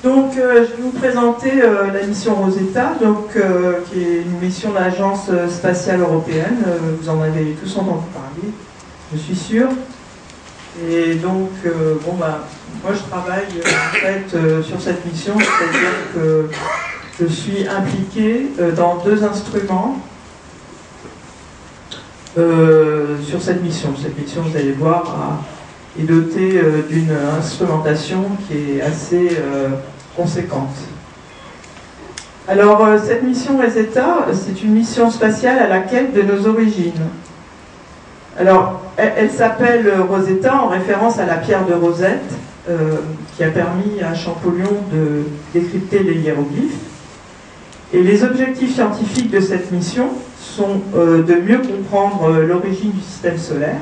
Donc, je vais vous présenter la mission Rosetta, donc, qui est une mission de l'Agence spatiale européenne. Vous en avez tous entendu parler, je suis sûre. Et donc, moi je travaille en fait sur cette mission, c'est-à-dire que je suis impliqué dans deux instruments sur cette mission. Cette mission, vous allez voir, est dotée d'une instrumentation qui est assez conséquente. Alors, cette mission Rosetta, c'est une mission spatiale à la quête de nos origines. Alors, elle s'appelle Rosetta en référence à la pierre de Rosette, qui a permis à Champollion de décrypter les hiéroglyphes. Et les objectifs scientifiques de cette mission sont de mieux comprendre l'origine du système solaire,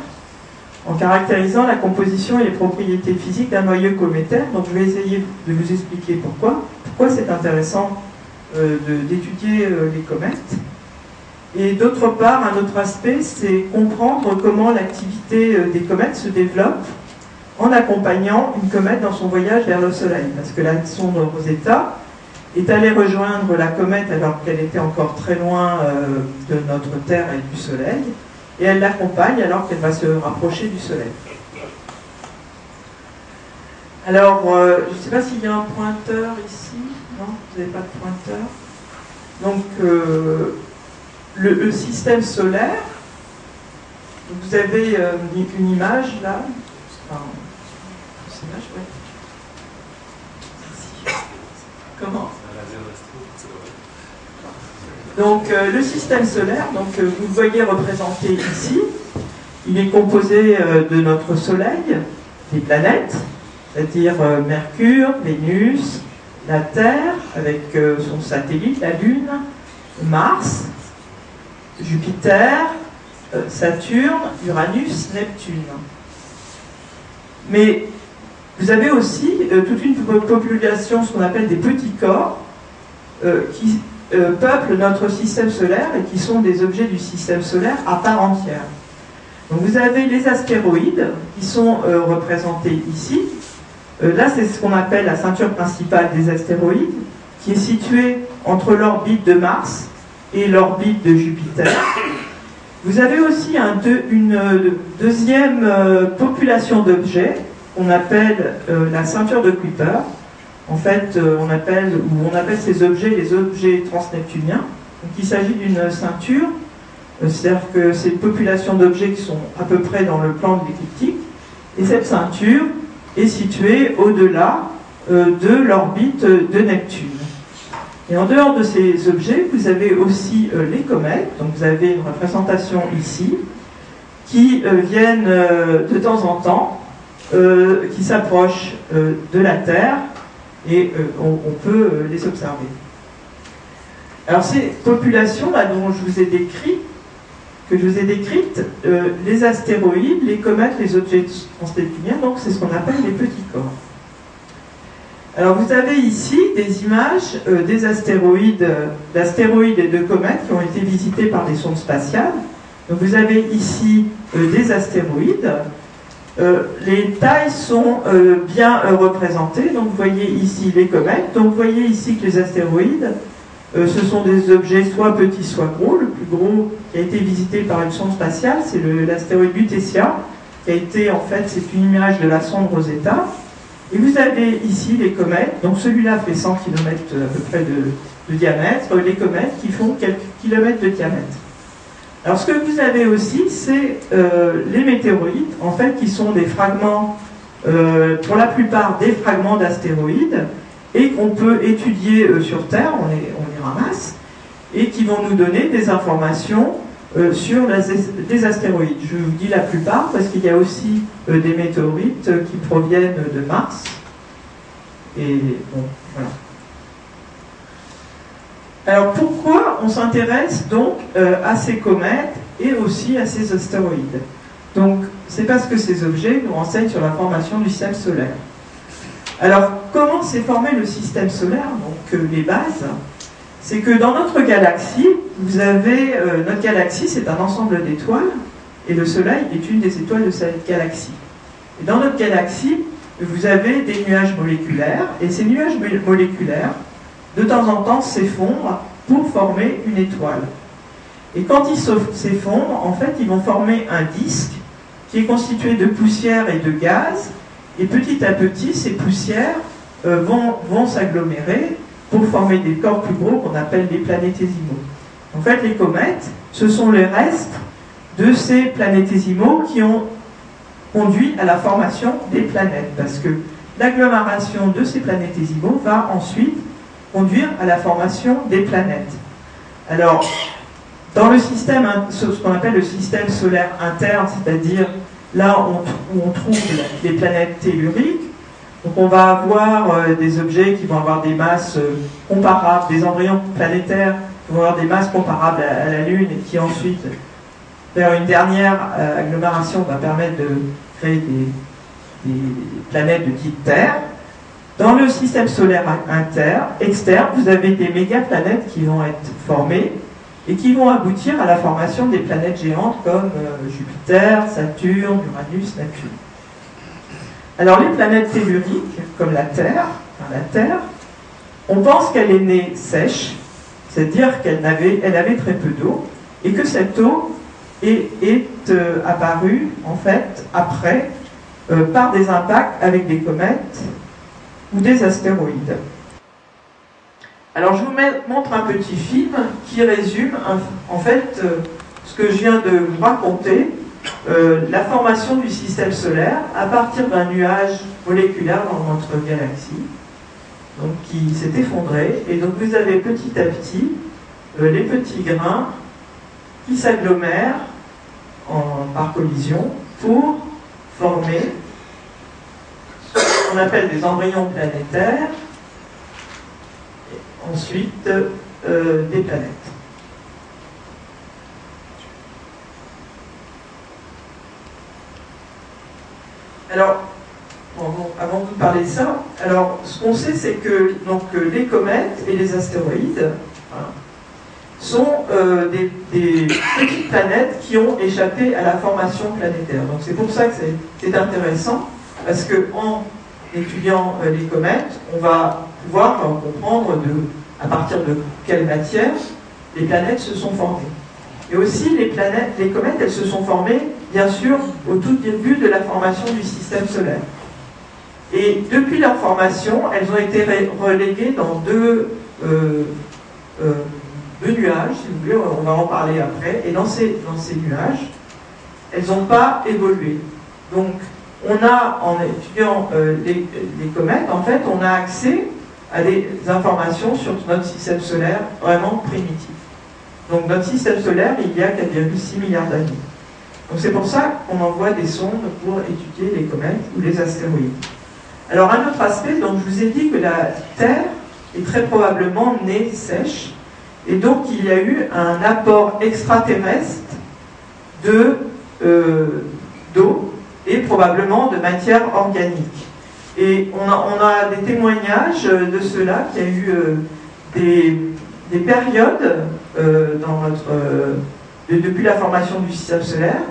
en caractérisant la composition et les propriétés physiques d'un noyau cométaire. Donc je vais essayer de vous expliquer pourquoi c'est intéressant d'étudier les comètes. Et d'autre part, un autre aspect, c'est comprendre comment l'activité des comètes se développe en accompagnant une comète dans son voyage vers le Soleil. Parce que la sonde Rosetta est allée rejoindre la comète alors qu'elle était encore très loin de notre Terre et du Soleil, et elle l'accompagne alors qu'elle va se rapprocher du Soleil. Alors, je ne sais pas s'il y a un pointeur ici. Non, vous n'avez pas de pointeur. Donc, le système solaire, vous avez une image là. Enfin, cette image, ouais. Merci. Comment? Donc le système solaire, donc, vous le voyez représenté ici, il est composé de notre Soleil, des planètes, c'est-à-dire Mercure, Vénus, la Terre, avec son satellite, la Lune, Mars, Jupiter, Saturne, Uranus, Neptune. Mais vous avez aussi toute une population, ce qu'on appelle des petits corps, qui peuplent notre système solaire et qui sont des objets du système solaire à part entière. Donc vous avez les astéroïdes qui sont représentés ici. Là, c'est ce qu'on appelle la ceinture principale des astéroïdes, qui est située entre l'orbite de Mars et l'orbite de Jupiter. Vous avez aussi une deuxième population d'objets qu'on appelle la ceinture de Kuiper. En fait, on appelle ces objets les objets transneptuniens. Donc, il s'agit d'une ceinture, c'est-à-dire que c'est une population d'objets qui sont à peu près dans le plan de l'écliptique, et cette ceinture est située au-delà de l'orbite de Neptune. Et en dehors de ces objets, vous avez aussi les comètes. Donc vous avez une représentation ici, qui viennent de temps en temps, qui s'approchent de la Terre, et on peut les observer. Alors ces populations-là dont je vous ai décrites, les astéroïdes, les comètes, les objets transneptuniens, donc c'est ce qu'on appelle les petits corps. Alors vous avez ici des images d'astéroïdes et de comètes qui ont été visités par des sondes spatiales. Donc vous avez ici des astéroïdes. Les tailles sont bien représentées. Donc vous voyez ici les comètes. Donc vous voyez ici que les astéroïdes, ce sont des objets soit petits soit gros. Le plus gros qui a été visité par une sonde spatiale, c'est l'astéroïde Lutetia, qui a été, en fait, c'est une image de la sonde Rosetta. Et vous avez ici les comètes. Donc celui-là fait 100 km à peu près de diamètre. Les comètes qui font quelques kilomètres de diamètre. Alors ce que vous avez aussi, c'est les météorites, en fait, qui sont des fragments, pour la plupart des fragments d'astéroïdes, et qu'on peut étudier sur Terre, on les ramasse, et qui vont nous donner des informations sur des astéroïdes. Je vous dis la plupart, parce qu'il y a aussi des météorites qui proviennent de Mars. Et bon, voilà. Alors pourquoi on s'intéresse donc à ces comètes et aussi à ces astéroïdes? Donc c'est parce que ces objets nous renseignent sur la formation du système solaire. Alors comment s'est formé le système solaire? Donc les bases, c'est que dans notre galaxie, vous avez notre galaxie, c'est un ensemble d'étoiles, et le Soleil est une des étoiles de cette galaxie. Et dans notre galaxie, vous avez des nuages moléculaires, et ces nuages moléculaires, de temps en temps, s'effondrent pour former une étoile. Et quand ils s'effondrent, en fait, ils vont former un disque qui est constitué de poussière et de gaz, et petit à petit, ces poussières vont s'agglomérer pour former des corps plus gros qu'on appelle les planétésimaux. En fait, les comètes, ce sont les restes de ces planétésimaux qui ont conduit à la formation des planètes, parce que l'agglomération de ces planétésimaux va ensuite conduire à la formation des planètes. Alors, dans le système, ce qu'on appelle le système solaire interne, c'est-à-dire là où on trouve les planètes telluriques, donc on va avoir des objets qui vont avoir des masses comparables, des embryons planétaires qui vont avoir des masses comparables à la Lune et qui ensuite, vers une dernière agglomération, va permettre de créer des planètes de type Terre. Dans le système solaire externe, vous avez des mégaplanètes qui vont être formées et qui vont aboutir à la formation des planètes géantes comme Jupiter, Saturne, Uranus, Neptune. Alors les planètes telluriques, comme la Terre, on pense qu'elle est née sèche, c'est-à-dire qu'elle avait très peu d'eau, et que cette eau est apparue, en fait, après, par des impacts avec des comètes ou des astéroïdes. Alors je vous montre un petit film qui résume, en fait, ce que je viens de vous raconter, la formation du système solaire à partir d'un nuage moléculaire dans notre galaxie, donc qui s'est effondré, et donc vous avez petit à petit les petits grains qui s'agglomèrent par collision pour former ce qu'on appelle des embryons planétaires, et ensuite des planètes. Alors, avant de vous parler de ça, alors ce qu'on sait, c'est que donc, les comètes et les astéroïdes sont des petites planètes qui ont échappé à la formation planétaire. Donc c'est pour ça que c'est intéressant, parce qu'en étudiant les comètes, on va pouvoir comprendre à partir de quelle matière les planètes se sont formées. Et aussi, les comètes, elles se sont formées, bien sûr, au tout début de la formation du système solaire. Et depuis leur formation, elles ont été reléguées dans deux nuages, si vous voulez, on va en parler après. Et dans ces nuages, elles n'ont pas évolué. Donc, on a, en étudiant les comètes, en fait, on a accès à des informations sur notre système solaire vraiment primitif. Donc notre système solaire, il y a 4,6 milliards d'années. Donc c'est pour ça qu'on envoie des sondes pour étudier les comètes ou les astéroïdes. Alors un autre aspect, donc je vous ai dit que la Terre est très probablement née sèche, et donc il y a eu un apport extraterrestre d'eau et probablement de matière organique. Et on a des témoignages de cela, qu'il y a eu des périodes depuis la formation du système solaire,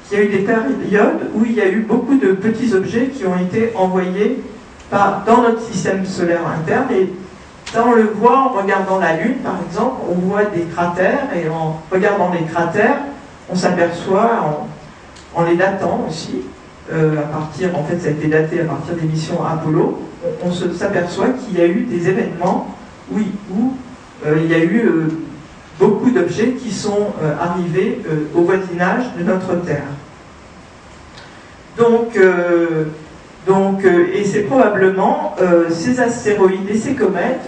qu'il y a eu des périodes où il y a eu beaucoup de petits objets qui ont été envoyés dans notre système solaire interne. Et ça, on le voit en regardant la Lune, par exemple, on voit des cratères, et en regardant les cratères, on s'aperçoit, en les datant aussi, en fait, ça a été daté à partir des missions Apollo, on s'aperçoit qu'il y a eu des événements où il y a eu beaucoup d'objets qui sont arrivés au voisinage de notre Terre. Et c'est probablement ces astéroïdes et ces comètes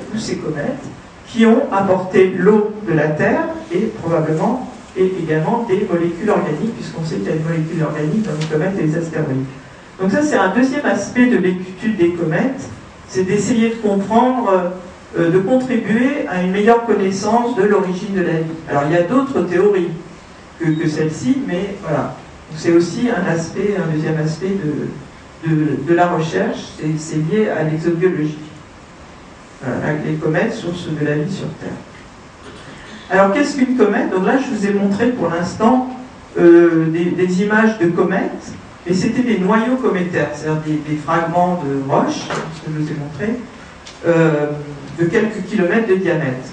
qui ont apporté l'eau de la Terre et probablement et également des molécules organiques, puisqu'on sait qu'il y a des molécules organiques dans les comètes et les astéroïdes. Donc ça, c'est un deuxième aspect de l'étude des comètes, c'est d'essayer de comprendre, de contribuer à une meilleure connaissance de l'origine de la vie. Alors il y a d'autres théories que celle-ci, mais voilà. C'est aussi un deuxième aspect de la recherche, c'est lié à l'exobiologie. Voilà, les comètes, source de la vie sur Terre. Alors qu'est-ce qu'une comète? Donc là, je vous ai montré pour l'instant des images de comètes, et c'était des noyaux cométaires, c'est-à-dire des fragments de roches, ce que je vous ai montré, de quelques kilomètres de diamètre.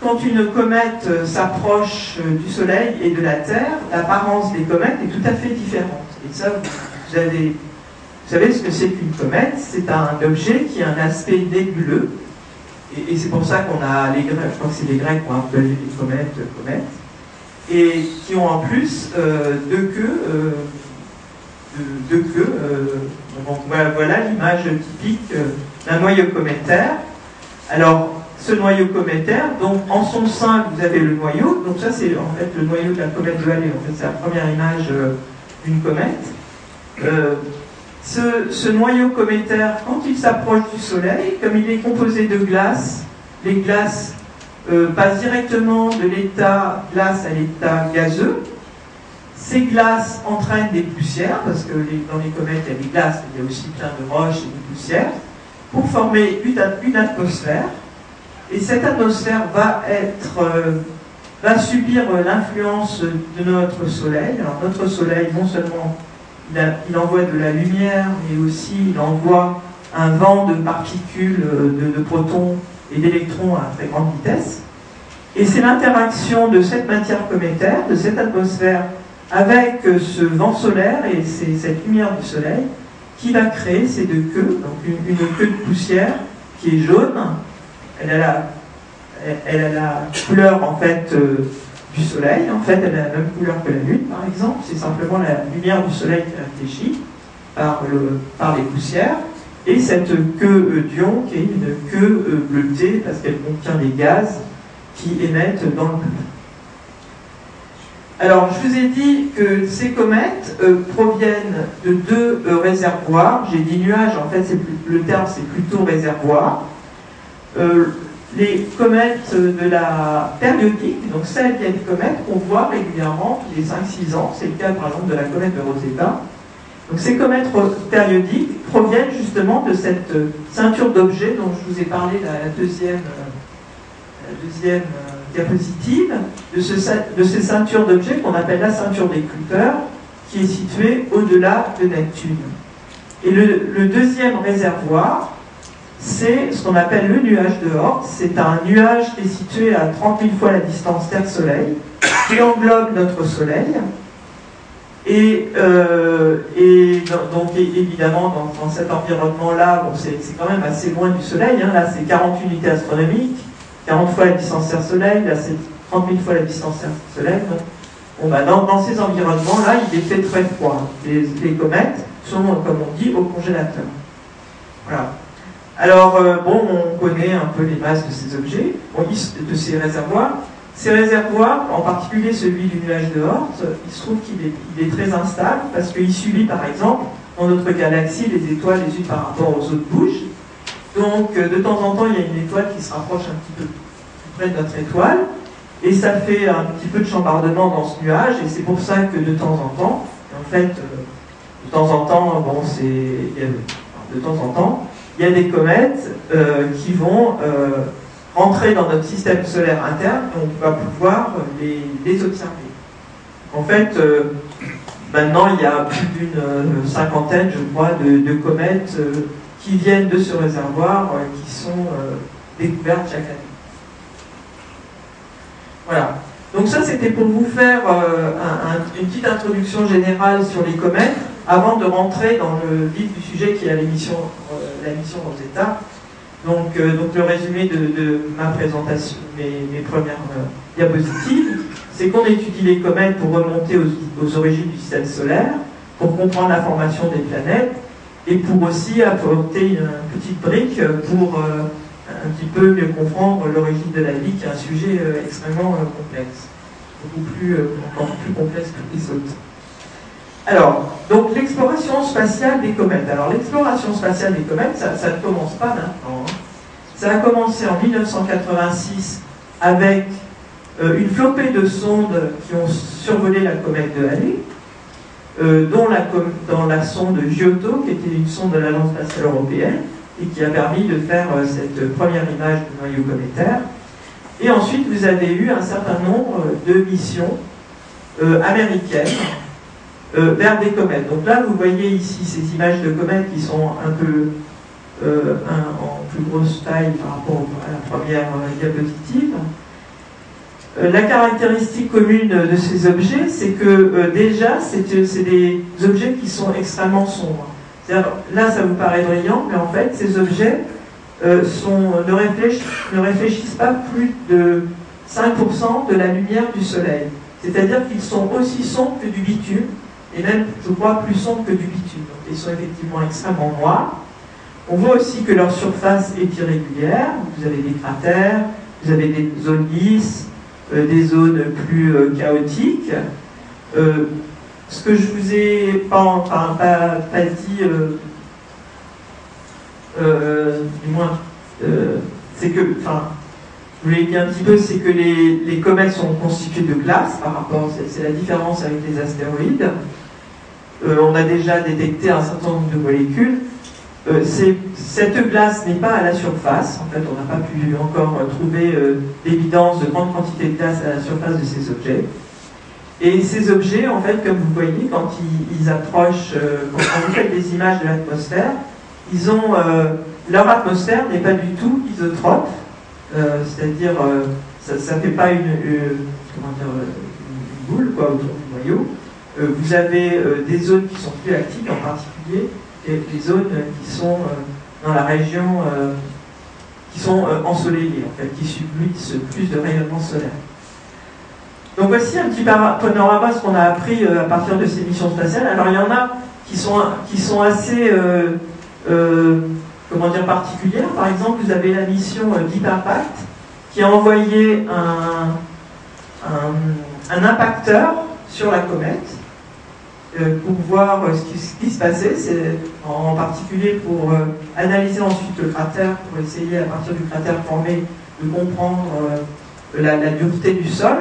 Quand une comète s'approche du Soleil et de la Terre, l'apparence des comètes est tout à fait différente. Et ça, vous savez ce que c'est qu'une comète? C'est un objet qui a un aspect nébuleux. Et c'est pour ça qu'on a les Grecs, je crois que c'est les Grecs qui ont appelé les comètes, et qui ont en plus deux queues. Donc voilà l'image typique d'un noyau cométaire. Alors, ce noyau cométaire, donc en son sein, vous avez le noyau. Donc ça, c'est en fait le noyau de la comète de Halley. En fait, c'est la première image d'une comète. Ce noyau cométaire, quand il s'approche du Soleil, comme il est composé de glace, les glaces passent directement de l'état glace à l'état gazeux. Ces glaces entraînent des poussières, parce que dans les comètes, il y a des glaces, mais il y a aussi plein de roches et de poussières, pour former une atmosphère. Et cette atmosphère va subir l'influence de notre Soleil. Alors notre Soleil, non seulement il envoie de la lumière, mais aussi il envoie un vent de particules, de protons et d'électrons à très grande vitesse. Et c'est l'interaction de cette matière cométaire, de cette atmosphère, avec ce vent solaire et cette lumière du Soleil, qui va créer ces deux queues. Donc une queue de poussière qui est jaune. Elle a la couleur en fait du Soleil. En fait, elle a la même couleur que la Lune, par exemple. C'est simplement la lumière du Soleil qui est réfléchie par les poussières. Et cette queue d'ion qui est une queue bleutée parce qu'elle contient des gaz qui émettent dans le bleu. Alors, je vous ai dit que ces comètes proviennent de deux réservoirs. J'ai dit nuages, en fait, le terme c'est plutôt réservoir. Les comètes de la périodique, donc celles vieilles comètes qu'on voit régulièrement tous les 5-6 ans, c'est le cas par exemple de la comète de Rosetta. Donc ces comètes périodiques proviennent justement de cette ceinture d'objets dont je vous ai parlé la deuxième diapositive, de ces ceintures d'objets qu'on appelle la ceinture des Kuiper, qui est située au-delà de Neptune. Et le deuxième réservoir, c'est ce qu'on appelle le nuage de Oort. C'est un nuage qui est situé à 30 000 fois la distance Terre-Soleil, qui englobe notre Soleil. Et donc évidemment, dans cet environnement-là, bon, c'est quand même assez loin du Soleil. Hein. Là, c'est 40 unités astronomiques, 40 fois la distance Terre-Soleil. Là, c'est 30 000 fois la distance Terre-Soleil. Bon, bah, dans ces environnements-là, il est fait très froid. Les comètes sont, comme on dit, au congélateur. Voilà. Alors, bon, on connaît un peu les masses de ces objets, de ces réservoirs. Ces réservoirs, en particulier celui du nuage de Oort, il se trouve qu'il est très instable parce qu'il subit, par exemple, dans notre galaxie, les étoiles les unes par rapport aux autres bougent. Donc, de temps en temps, il y a une étoile qui se rapproche un petit peu plus près de notre étoile, et ça fait un petit peu de chambardement dans ce nuage, et c'est pour ça que de temps en temps, de temps en temps, il y a des comètes qui vont rentrer dans notre système solaire interne et on va pouvoir les observer. En fait, maintenant, il y a plus d'une cinquantaine, je crois, de comètes qui viennent de ce réservoir, qui sont découvertes chaque année. Voilà. Donc ça, c'était pour vous faire une petite introduction générale sur les comètes, avant de rentrer dans le vif du sujet qui est la mission Rosetta. Donc le résumé de ma présentation, mes premières diapositives, c'est qu'on étudie les comètes pour remonter aux origines du système solaire, pour comprendre la formation des planètes, et pour aussi apporter une petite brique pour un petit peu mieux comprendre l'origine de la vie, qui est un sujet extrêmement complexe, encore plus complexe que les autres. Alors, donc l'exploration spatiale des comètes. Alors l'exploration spatiale des comètes, ça ne commence pas maintenant. Hein. Ça a commencé en 1986 avec une flopée de sondes qui ont survolé la comète de Halley, dont la sonde Giotto, qui était une sonde de l'Agence spatiale européenne, et qui a permis de faire cette première image du noyau cométaire. Et ensuite, vous avez eu un certain nombre de missions américaines, vers des comètes. Donc là, vous voyez ici ces images de comètes qui sont un peu en plus grosse taille par rapport à la première diapositive. La caractéristique commune de ces objets, c'est que déjà, c'est des objets qui sont extrêmement sombres. Là, ça vous paraît brillant, mais en fait, ces objets ne réfléchissent pas plus de 5% de la lumière du Soleil. C'est-à-dire qu'ils sont aussi sombres que du bitume, et même, je crois, plus sombres que du bitume. Donc, ils sont effectivement extrêmement noirs. On voit aussi que leur surface est irrégulière. Vous avez des cratères, vous avez des zones lisses, des zones plus chaotiques. Ce que je vous ai pas dit, du moins, c'est que, je vous l'ai dit un petit peu, c'est que les comètes sont constituées de glace par rapport, c'est la différence avec les astéroïdes. On a déjà détecté un certain nombre de molécules. Cette glace n'est pas à la surface. En fait, on n'a pas pu encore trouver d'évidence de grande quantité de glace à la surface de ces objets. Et ces objets, en fait, comme vous voyez, quand ils approchent, quand vous faites des images de l'atmosphère, leur atmosphère n'est pas du tout isotrope, c'est-à-dire, ça ne fait pas une boule quoi, autour du noyau. Vous avez des zones qui sont plus actives, en particulier des zones qui sont dans la région, qui sont ensoleillées, en fait, qui subissent plus de rayonnement solaire. Donc voici un petit panorama de ce qu'on a appris à partir de ces missions spatiales. Alors il y en a qui sont assez particulières. Par exemple, vous avez la mission Deep Impact qui a envoyé un impacteur sur la comète pour voir ce qui se passait, c'est en particulier pour analyser ensuite le cratère, pour essayer à partir du cratère formé de comprendre la dureté du sol.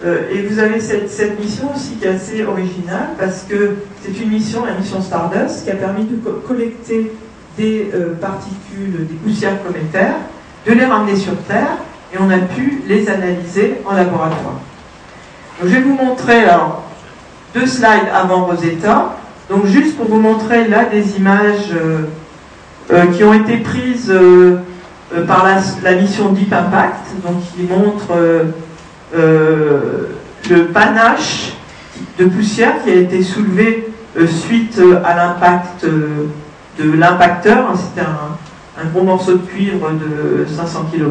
Et vous avez cette mission aussi qui est assez originale parce que c'est une mission, la mission Stardust, qui a permis de collecter des particules, des poussières cométaires, de les ramener sur Terre et on a pu les analyser en laboratoire. Donc, je vais vous montrer alors 2 slides avant Rosetta. Donc juste pour vous montrer là des images qui ont été prises par la mission Deep Impact, donc qui montrent le panache de poussière qui a été soulevé suite à l'impact de l'impacteur. C'était un gros morceau de cuivre de 500 kg.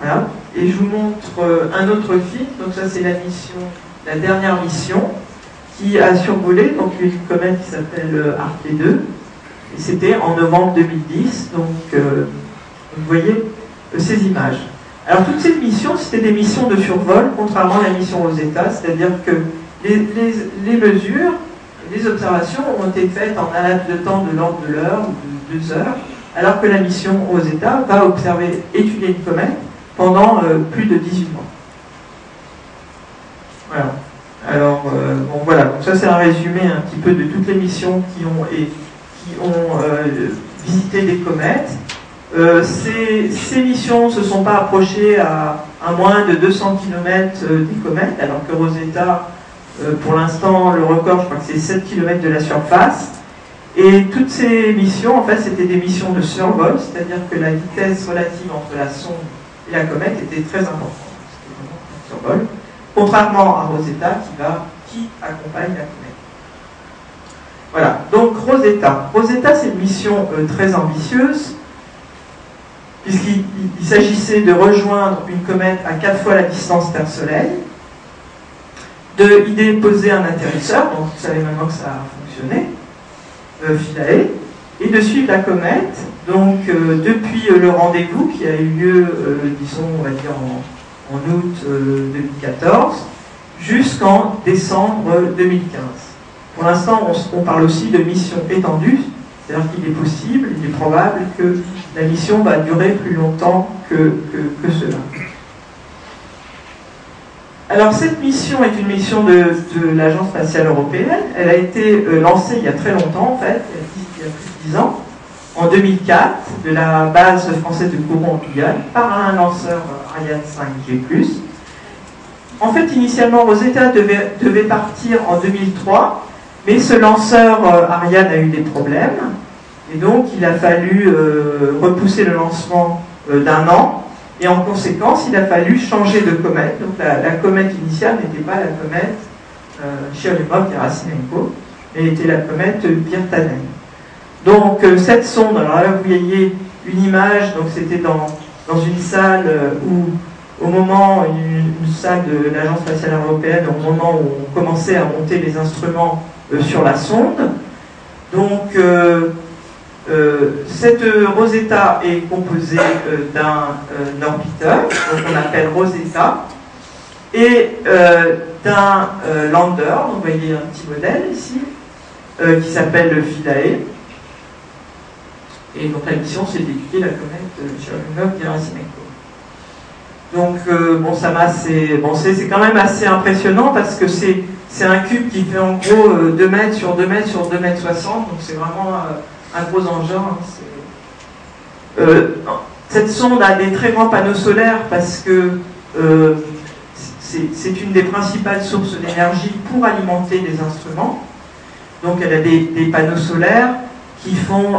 Voilà. Et je vous montre un autre film. Donc ça c'est la dernière mission qui a survolé donc une comète qui s'appelle Hartley 2. Et c'était en novembre 2010. Donc vous voyez ces images. Alors toutes ces missions, c'était des missions de survol, contrairement à la mission Rosetta, c'est-à-dire que les mesures, les observations ont été faites en un laps de temps de l'ordre de l'heure ou de 2 heures, alors que la mission Rosetta va étudier une comète pendant plus de 18 mois. Voilà. Alors, bon voilà, donc ça c'est un résumé un petit peu de toutes les missions qui ont visité des comètes. Ces missions ne se sont pas approchées à moins de 200 km des comètes, alors que Rosetta, pour l'instant, le record, je crois que c'est 7 km de la surface. Et toutes ces missions, en fait, c'était des missions de survol, c'est-à-dire que la vitesse relative entre la sonde et la comète était très importante. C'était vraiment un survol, contrairement à Rosetta qui accompagne la comète. Voilà, donc Rosetta. Rosetta, c'est une mission très ambitieuse, puisqu'il s'agissait de rejoindre une comète à 4 fois la distance Terre-Soleil, d'y déposer un atterrisseur, donc vous savez maintenant que ça a fonctionné, Philae, et de suivre la comète, donc depuis le rendez-vous qui a eu lieu, disons, on va dire en août 2014, jusqu'en décembre 2015. Pour l'instant, on parle aussi de mission étendue, c'est-à-dire qu'il est possible, il est probable que la mission va durer plus longtemps que cela. Alors cette mission est une mission de l'Agence spatiale européenne. Elle a été lancée il y a très longtemps, en fait, il y a plus de 10 ans, en 2004, de la base française de Kourou en Guyane, par un lanceur Ariane 5G+. En fait, initialement, Rosetta devait partir en 2003, mais ce lanceur Ariane a eu des problèmes, et donc il a fallu repousser le lancement d'1 an, et en conséquence, il a fallu changer de comète. Donc la comète initiale n'était pas la comète Churyumov-Gerasimenko, mais était la comète Virtanen. Donc cette sonde, alors là vous voyez une image, donc c'était dans une salle où, au moment, une salle de l'Agence spatiale européenne, au moment où on commençait à monter les instruments sur la sonde. Donc cette Rosetta est composée d'un orbiteur, donc on appelle Rosetta, et d'un lander, donc vous voyez un petit modèle ici, qui s'appelle le Philae. Et donc la mission, c'est d'étudier la comète Churyumov-Gerasimenko. Donc bon, c'est quand même assez impressionnant parce que c'est un cube qui fait en gros 2 mètres sur 2 mètres sur 2 mètres 60, donc c'est vraiment un gros engin. Cette sonde a des très grands panneaux solaires parce que c'est une des principales sources d'énergie pour alimenter les instruments. Donc elle a des panneaux solaires qui font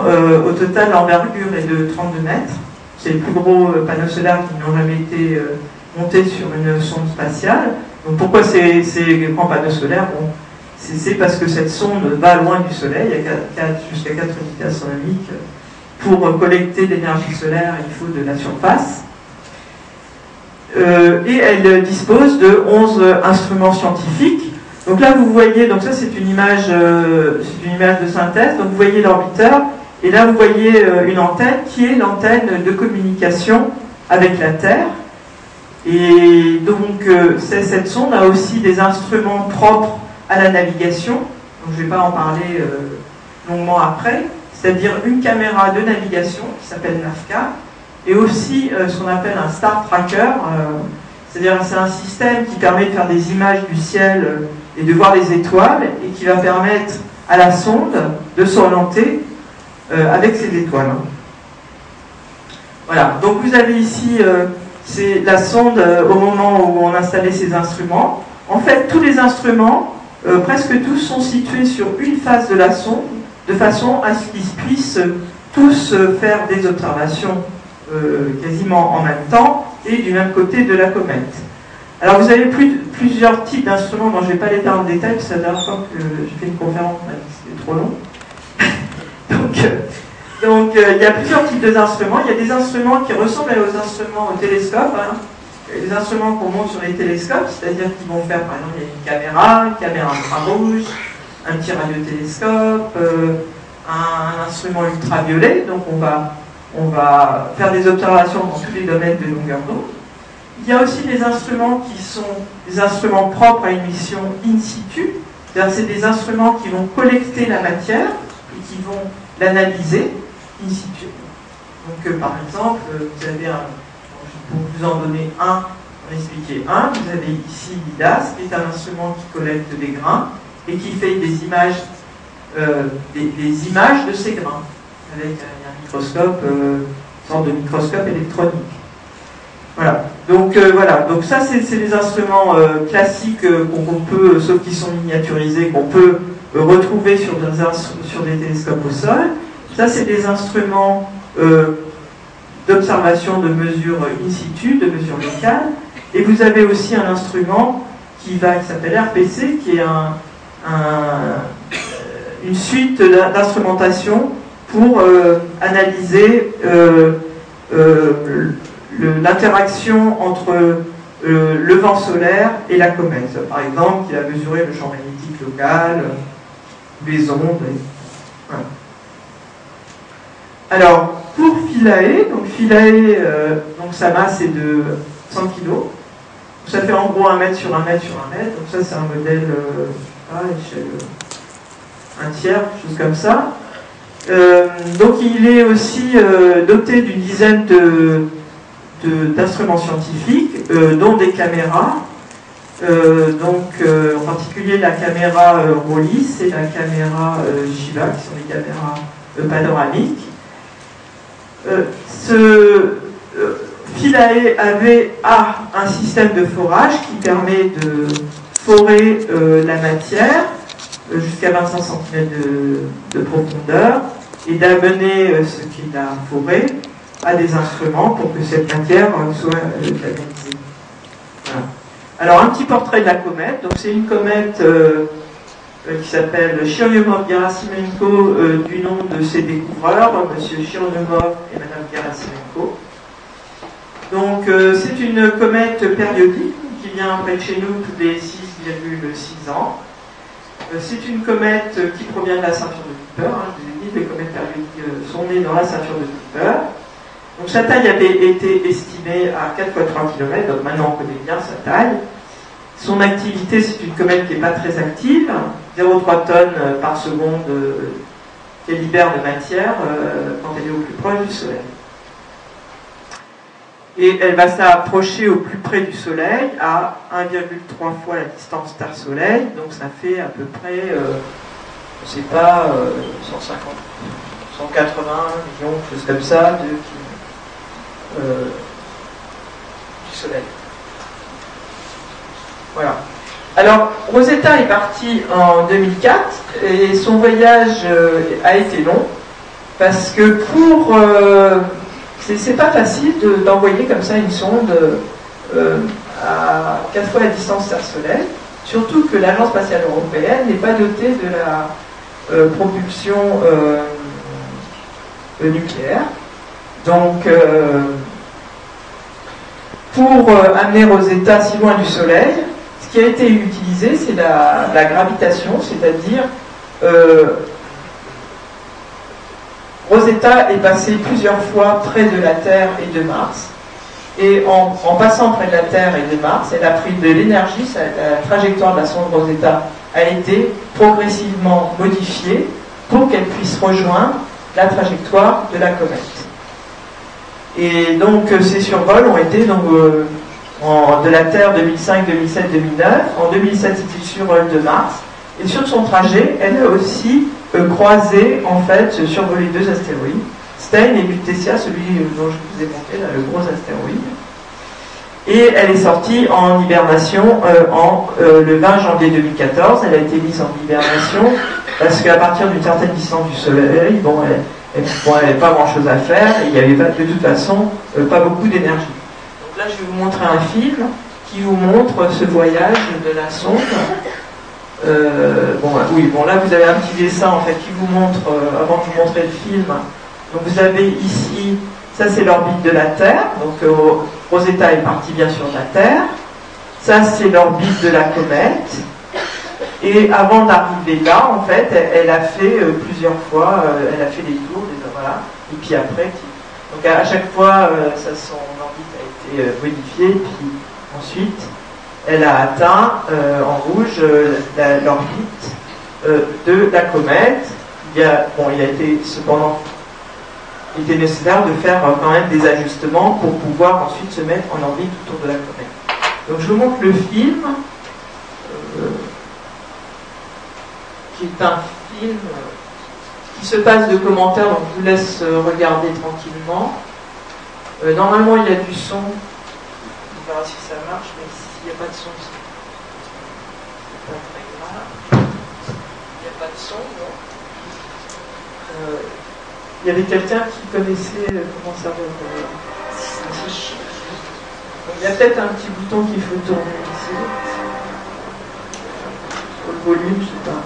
au total l'envergure est de 32 mètres. C'est les plus gros panneaux solaires qui n'ont jamais été montés sur une sonde spatiale. Donc pourquoi ces grands panneaux solaires? Bon, c'est parce que cette sonde va loin du Soleil, jusqu'à 4 unités astronomiques. Pour collecter l'énergie solaire, il faut de la surface. Et elle dispose de 11 instruments scientifiques. Donc là, vous voyez, donc ça c'est une image de synthèse. Donc vous voyez l'orbiteur, et là vous voyez une antenne qui est l'antenne de communication avec la Terre. Et donc cette sonde a aussi des instruments propres à la navigation. Donc je ne vais pas en parler longuement après. C'est-à-dire une caméra de navigation qui s'appelle NAVCAR, et aussi ce qu'on appelle un Star Tracker. C'est-à-dire c'est un système qui permet de faire des images du ciel et de voir les étoiles, et qui va permettre à la sonde de s'orienter avec ces étoiles. Voilà, donc vous avez ici, c'est la sonde au moment où on installait ces instruments. En fait, tous les instruments, presque tous, sont situés sur une face de la sonde, de façon à ce qu'ils puissent tous faire des observations quasiment en même temps, et du même côté de la comète. Alors vous avez plusieurs types d'instruments, dont je ne vais pas les faire en détail, parce que c'est la dernière fois que j'ai fait une conférence, c'était trop long. Donc il y a plusieurs types d'instruments. Il y a des instruments qui ressemblent aux instruments au télescope, hein. Les instruments qu'on monte sur les télescopes, c'est-à-dire qu'ils vont faire, par exemple, il y a une caméra infrarouge, un petit radiotélescope, un instrument ultraviolet, donc on va faire des observations dans tous les domaines de longueur d'onde. Il y a aussi des instruments qui sont des instruments propres à une mission in situ, c'est-à-dire c'est des instruments qui vont collecter la matière et qui vont l'analyser in situ. Donc par exemple, vous avez pour vous en donner en expliquer un, vous avez ici l'IDAS, qui est un instrument qui collecte des grains et qui fait des images de ces grains avec un microscope, une sorte de microscope électronique. Voilà. Donc donc ça c'est les instruments classiques qu'on peut, sauf qu'ils sont miniaturisés, qu'on peut retrouver sur des télescopes au sol. Ça c'est des instruments d'observation, de mesure in situ, de mesure locale. Et vous avez aussi un instrument qui s'appelle RPC, qui est une suite d'instrumentation pour analyser l'interaction entre le vent solaire et la comète. Par exemple, qui a mesuré le champ magnétique local, les ondes. Voilà. Alors, pour Philae, donc sa masse est de 100 kg. Ça fait en gros 1 mètre sur 1 mètre sur 1 mètre. Donc ça, c'est un modèle à échelle 1/3, quelque chose comme ça. Donc il est aussi doté d'une dizaine d'instruments scientifiques, dont des caméras. En particulier la caméra Rollis et la caméra Shiva, qui sont des caméras panoramiques. Philae a un système de forage qui permet de forer la matière jusqu'à 25 cm de profondeur et d'amener ce qu'il a foré à des instruments pour que cette matière soit canalisée. Voilà. Alors un petit portrait de la comète. Donc c'est une comète qui s'appelle Churyumov-Gerasimenko du nom de ses découvreurs, monsieur Churyumov et madame Gerasimenko. Donc c'est une comète périodique qui vient près de chez nous tous les 6,6 ans. C'est une comète qui provient de la ceinture de Kuiper. Je vous ai dit, les comètes périodiques sont nées dans la ceinture de Kuiper. Donc sa taille avait été estimée à 4 fois 3 km, donc maintenant on connaît bien sa taille. Son activité, c'est une comète qui n'est pas très active, 0,3 tonnes par seconde qu'elle libère de matière quand elle est au plus proche du Soleil. Et elle va s'approcher au plus près du Soleil à 1,3 fois la distance Terre-Soleil, donc ça fait à peu près, je ne sais pas, 150, 180 millions, choses comme ça, du Soleil. Voilà. Alors, Rosetta est partie en 2004 et son voyage a été long parce que pour... c'est pas facile d'envoyer comme ça une sonde à 4 fois la distance Terre-Soleil, surtout que l'Agence spatiale européenne n'est pas dotée de la propulsion nucléaire. Donc, pour amener Rosetta si loin du Soleil, ce qui a été utilisé, c'est la gravitation, c'est-à-dire Rosetta est passée plusieurs fois près de la Terre et de Mars. Et en passant près de la Terre et de Mars, elle a pris de l'énergie. La trajectoire de la sonde Rosetta a été progressivement modifiée pour qu'elle puisse rejoindre la trajectoire de la comète. Et donc ces survols ont été de la Terre 2005, 2007, 2009. En 2007, c'était le survol de Mars. Et sur son trajet, elle a aussi croisé, en fait, survolé 2 astéroïdes, Stein et Lutetia, celui dont je vous ai montré, là, le gros astéroïde. Et elle est sortie en hibernation le 20 janvier 2014. Elle a été mise en hibernation parce qu'à partir d'une certaine distance du Soleil, elle n'avait pas grand-chose à faire et il n'y avait pas, de toute façon pas beaucoup d'énergie. Donc là, je vais vous montrer un film qui vous montre ce voyage de la sonde. Là vous avez un petit dessin en fait qui vous montre, avant de vous montrer le film, donc vous avez ici, ça c'est l'orbite de la Terre, donc Rosetta est partie bien sûr de la Terre, ça c'est l'orbite de la comète, et avant d'arriver là, en fait, elle a fait plusieurs fois, elle a fait des tours, voilà, et puis après, donc à chaque fois, son orbite a été modifiée, puis ensuite, elle a atteint en rouge l'orbite de la comète. Il a été cependant nécessaire de faire quand même des ajustements pour pouvoir ensuite se mettre en orbite autour de la comète. Donc je vous montre le film, qui est un film qui se passe de commentaires, donc je vous laisse regarder tranquillement. Normalement il y a du son, on verra si ça marche, mais s'il n'y a pas de son, c'est pas très grave. Il n'y a pas de son, non. Il y avait quelqu'un qui connaissait comment ça va. Il y a peut-être un petit bouton qu'il faut tourner ici. Sur le volume, je sais pas.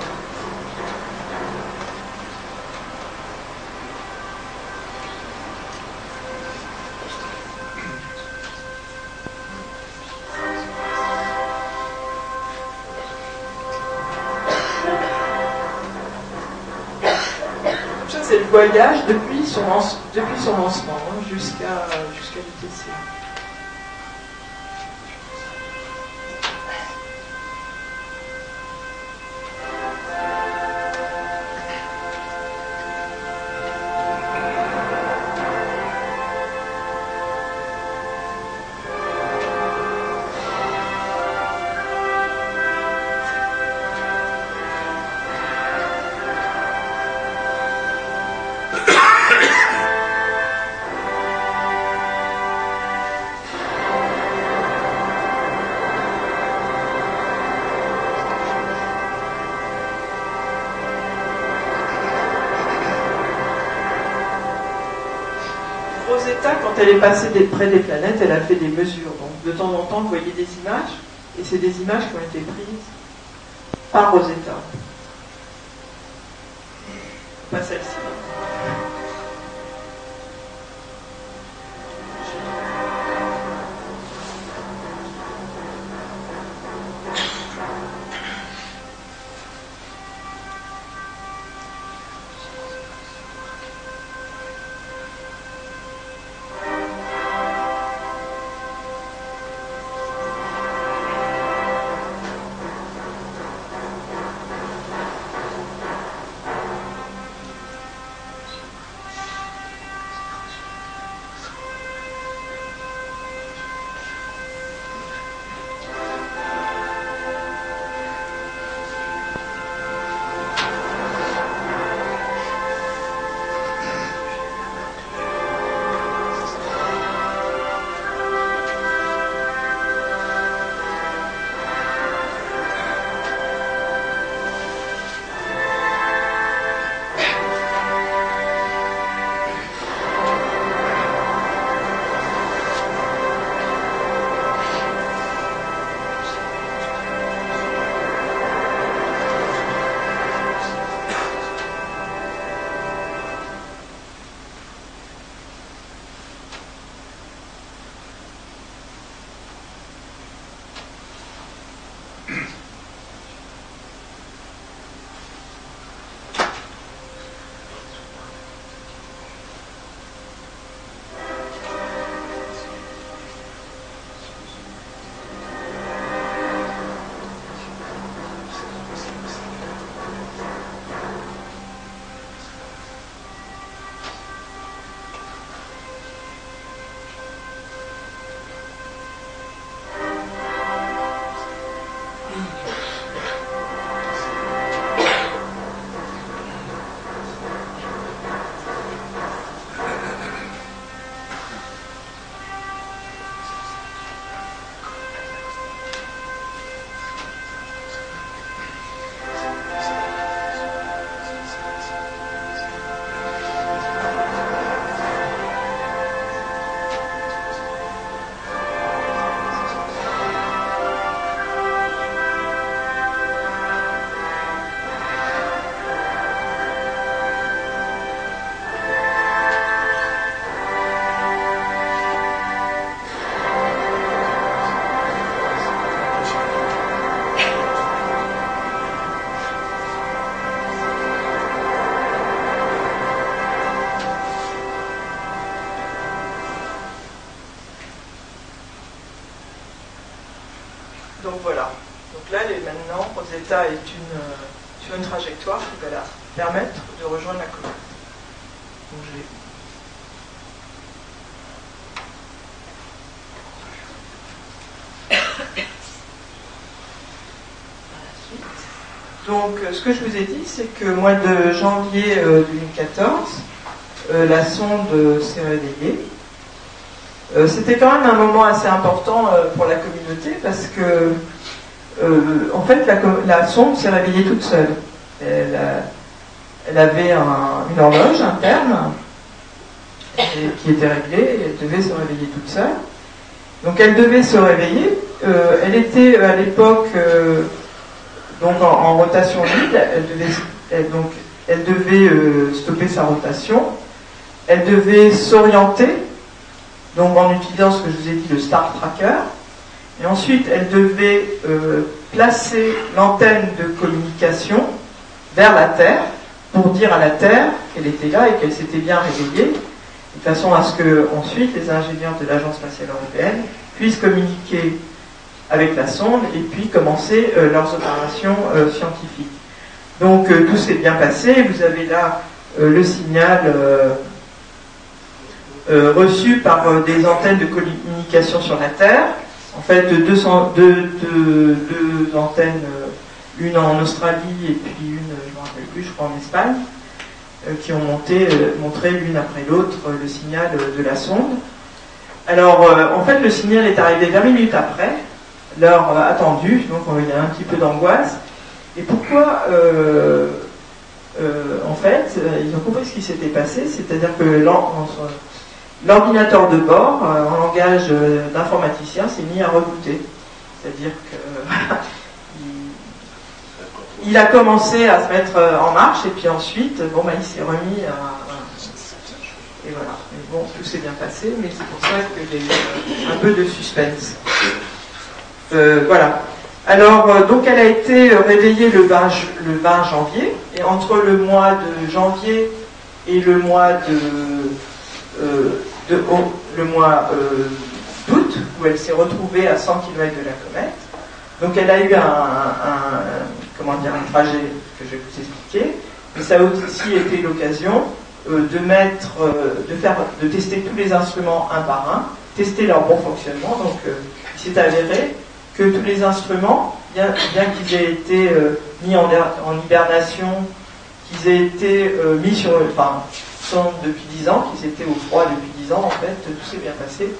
C'est le voyage depuis son lancement jusqu'à l'UTC. Rosetta, quand elle est passée près des planètes, elle a fait des mesures. Donc de temps en temps, vous voyez des images, et c'est des images qui ont été prises par Rosetta. Pas celle-ci. Donc voilà. Donc là, maintenant, Rosetta est sur une trajectoire qui va la permettre de rejoindre la comète. Donc Donc, ce que je vous ai dit, c'est que au mois de janvier 2014, la sonde s'est réveillée. C'était quand même un moment assez important pour la communauté parce que, en fait, la sonde s'est réveillée toute seule. Elle avait une horloge interne qui était réglée et elle devait se réveiller toute seule. Donc, elle devait se réveiller. Elle était à l'époque donc en rotation vide. Elle devait stopper sa rotation. Elle devait s'orienter. Donc en utilisant ce que je vous ai dit, le Star Tracker. Et ensuite, elle devait placer l'antenne de communication vers la Terre pour dire à la Terre qu'elle était là et qu'elle s'était bien réveillée, de façon à ce que ensuite les ingénieurs de l'Agence spatiale européenne puissent communiquer avec la sonde et puis commencer leurs opérations scientifiques. Donc tout s'est bien passé. Vous avez là le signal reçu par des antennes de communication sur la Terre. En fait, deux antennes, une en Australie et puis une, je ne me rappelle plus, je crois en Espagne, qui ont montré l'une après l'autre le signal de la sonde. Alors, en fait, le signal est arrivé 20 minutes après l'heure attendue, donc il y a un petit peu d'angoisse. Et pourquoi en fait, ils ont compris ce qui s'était passé, c'est-à-dire que l'ordinateur de bord, en langage d'informaticien, s'est mis à rebooter. C'est-à-dire que il a commencé à se mettre en marche et puis ensuite, bon, bah, il s'est remis à... Et voilà. Mais bon, tout s'est bien passé, mais c'est pour ça qu'il y a eu un peu de suspense. Voilà. Alors, donc elle a été réveillée le 20 janvier, et entre le mois de janvier et le mois d'août, où elle s'est retrouvée à 100 km de la comète, donc elle a eu un trajet que je vais vous expliquer, mais ça a aussi été l'occasion de tester tous les instruments un par un, tester leur bon fonctionnement. Donc il s'est avéré que tous les instruments, bien qu'ils aient été mis en hibernation, qu'ils aient été mis sont depuis 10 ans, qu'ils étaient au froid depuis 10 ans, en fait, tout s'est bien passé.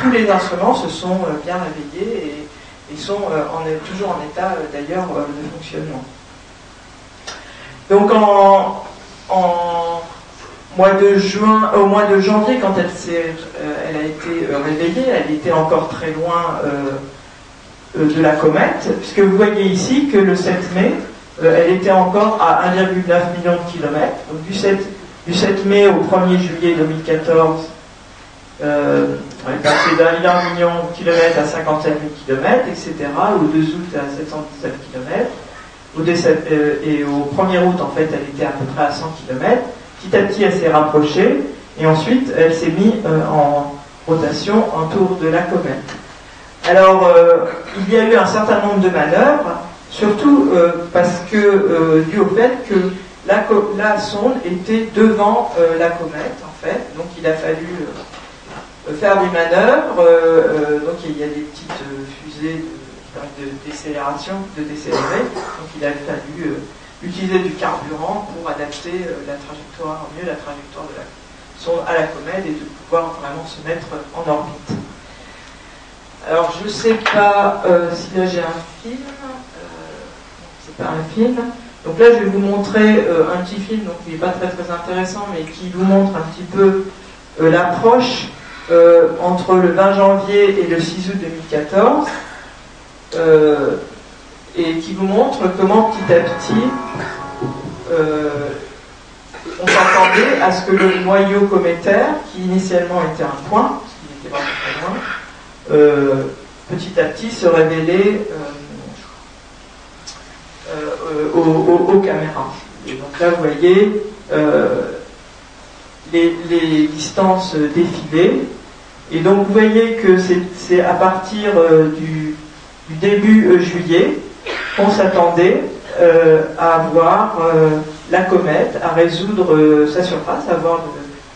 Tous les instruments se sont bien réveillés et sont toujours en état d'ailleurs de fonctionnement. Donc au mois de janvier, quand elle a été réveillée, elle était encore très loin de la comète, puisque vous voyez ici que le 7 mai, elle était encore à 1,9 million de kilomètres. Donc du 7 mai au 1er juillet 2014, elle est passée d'1 million de kilomètres à 57 000 kilomètres, etc. Au 2 août à 717 kilomètres. Et au 1er août, en fait, elle était à peu près à 100 kilomètres. Petit à petit, elle s'est rapprochée, et ensuite, elle s'est mise en rotation autour de la comète. Alors, il y a eu un certain nombre de manœuvres, surtout parce que, dû au fait que la sonde était devant la comète, en fait. Donc, il a fallu faire des manœuvres. Donc, il y a des petites fusées de décélération, de décélérer. Donc, il a fallu utiliser du carburant pour adapter mieux la trajectoire de la sonde à la comète et de pouvoir vraiment se mettre en orbite. Alors, je ne sais pas si là j'ai un film. C'est pas un film. Donc là, je vais vous montrer un petit film, donc il n'est pas très très intéressant, mais qui vous montre un petit peu l'approche entre le 20 janvier et le 6 août 2014, et qui vous montre comment petit à petit on s'attendait à ce que le noyau cométaire, qui initialement était un point, parce qu'il était vraiment très loin, petit à petit se révélait aux caméras. Et donc là, vous voyez les distances défilées. Et donc, vous voyez que c'est à partir du début juillet qu'on s'attendait à voir la comète, à résoudre sa surface, à voir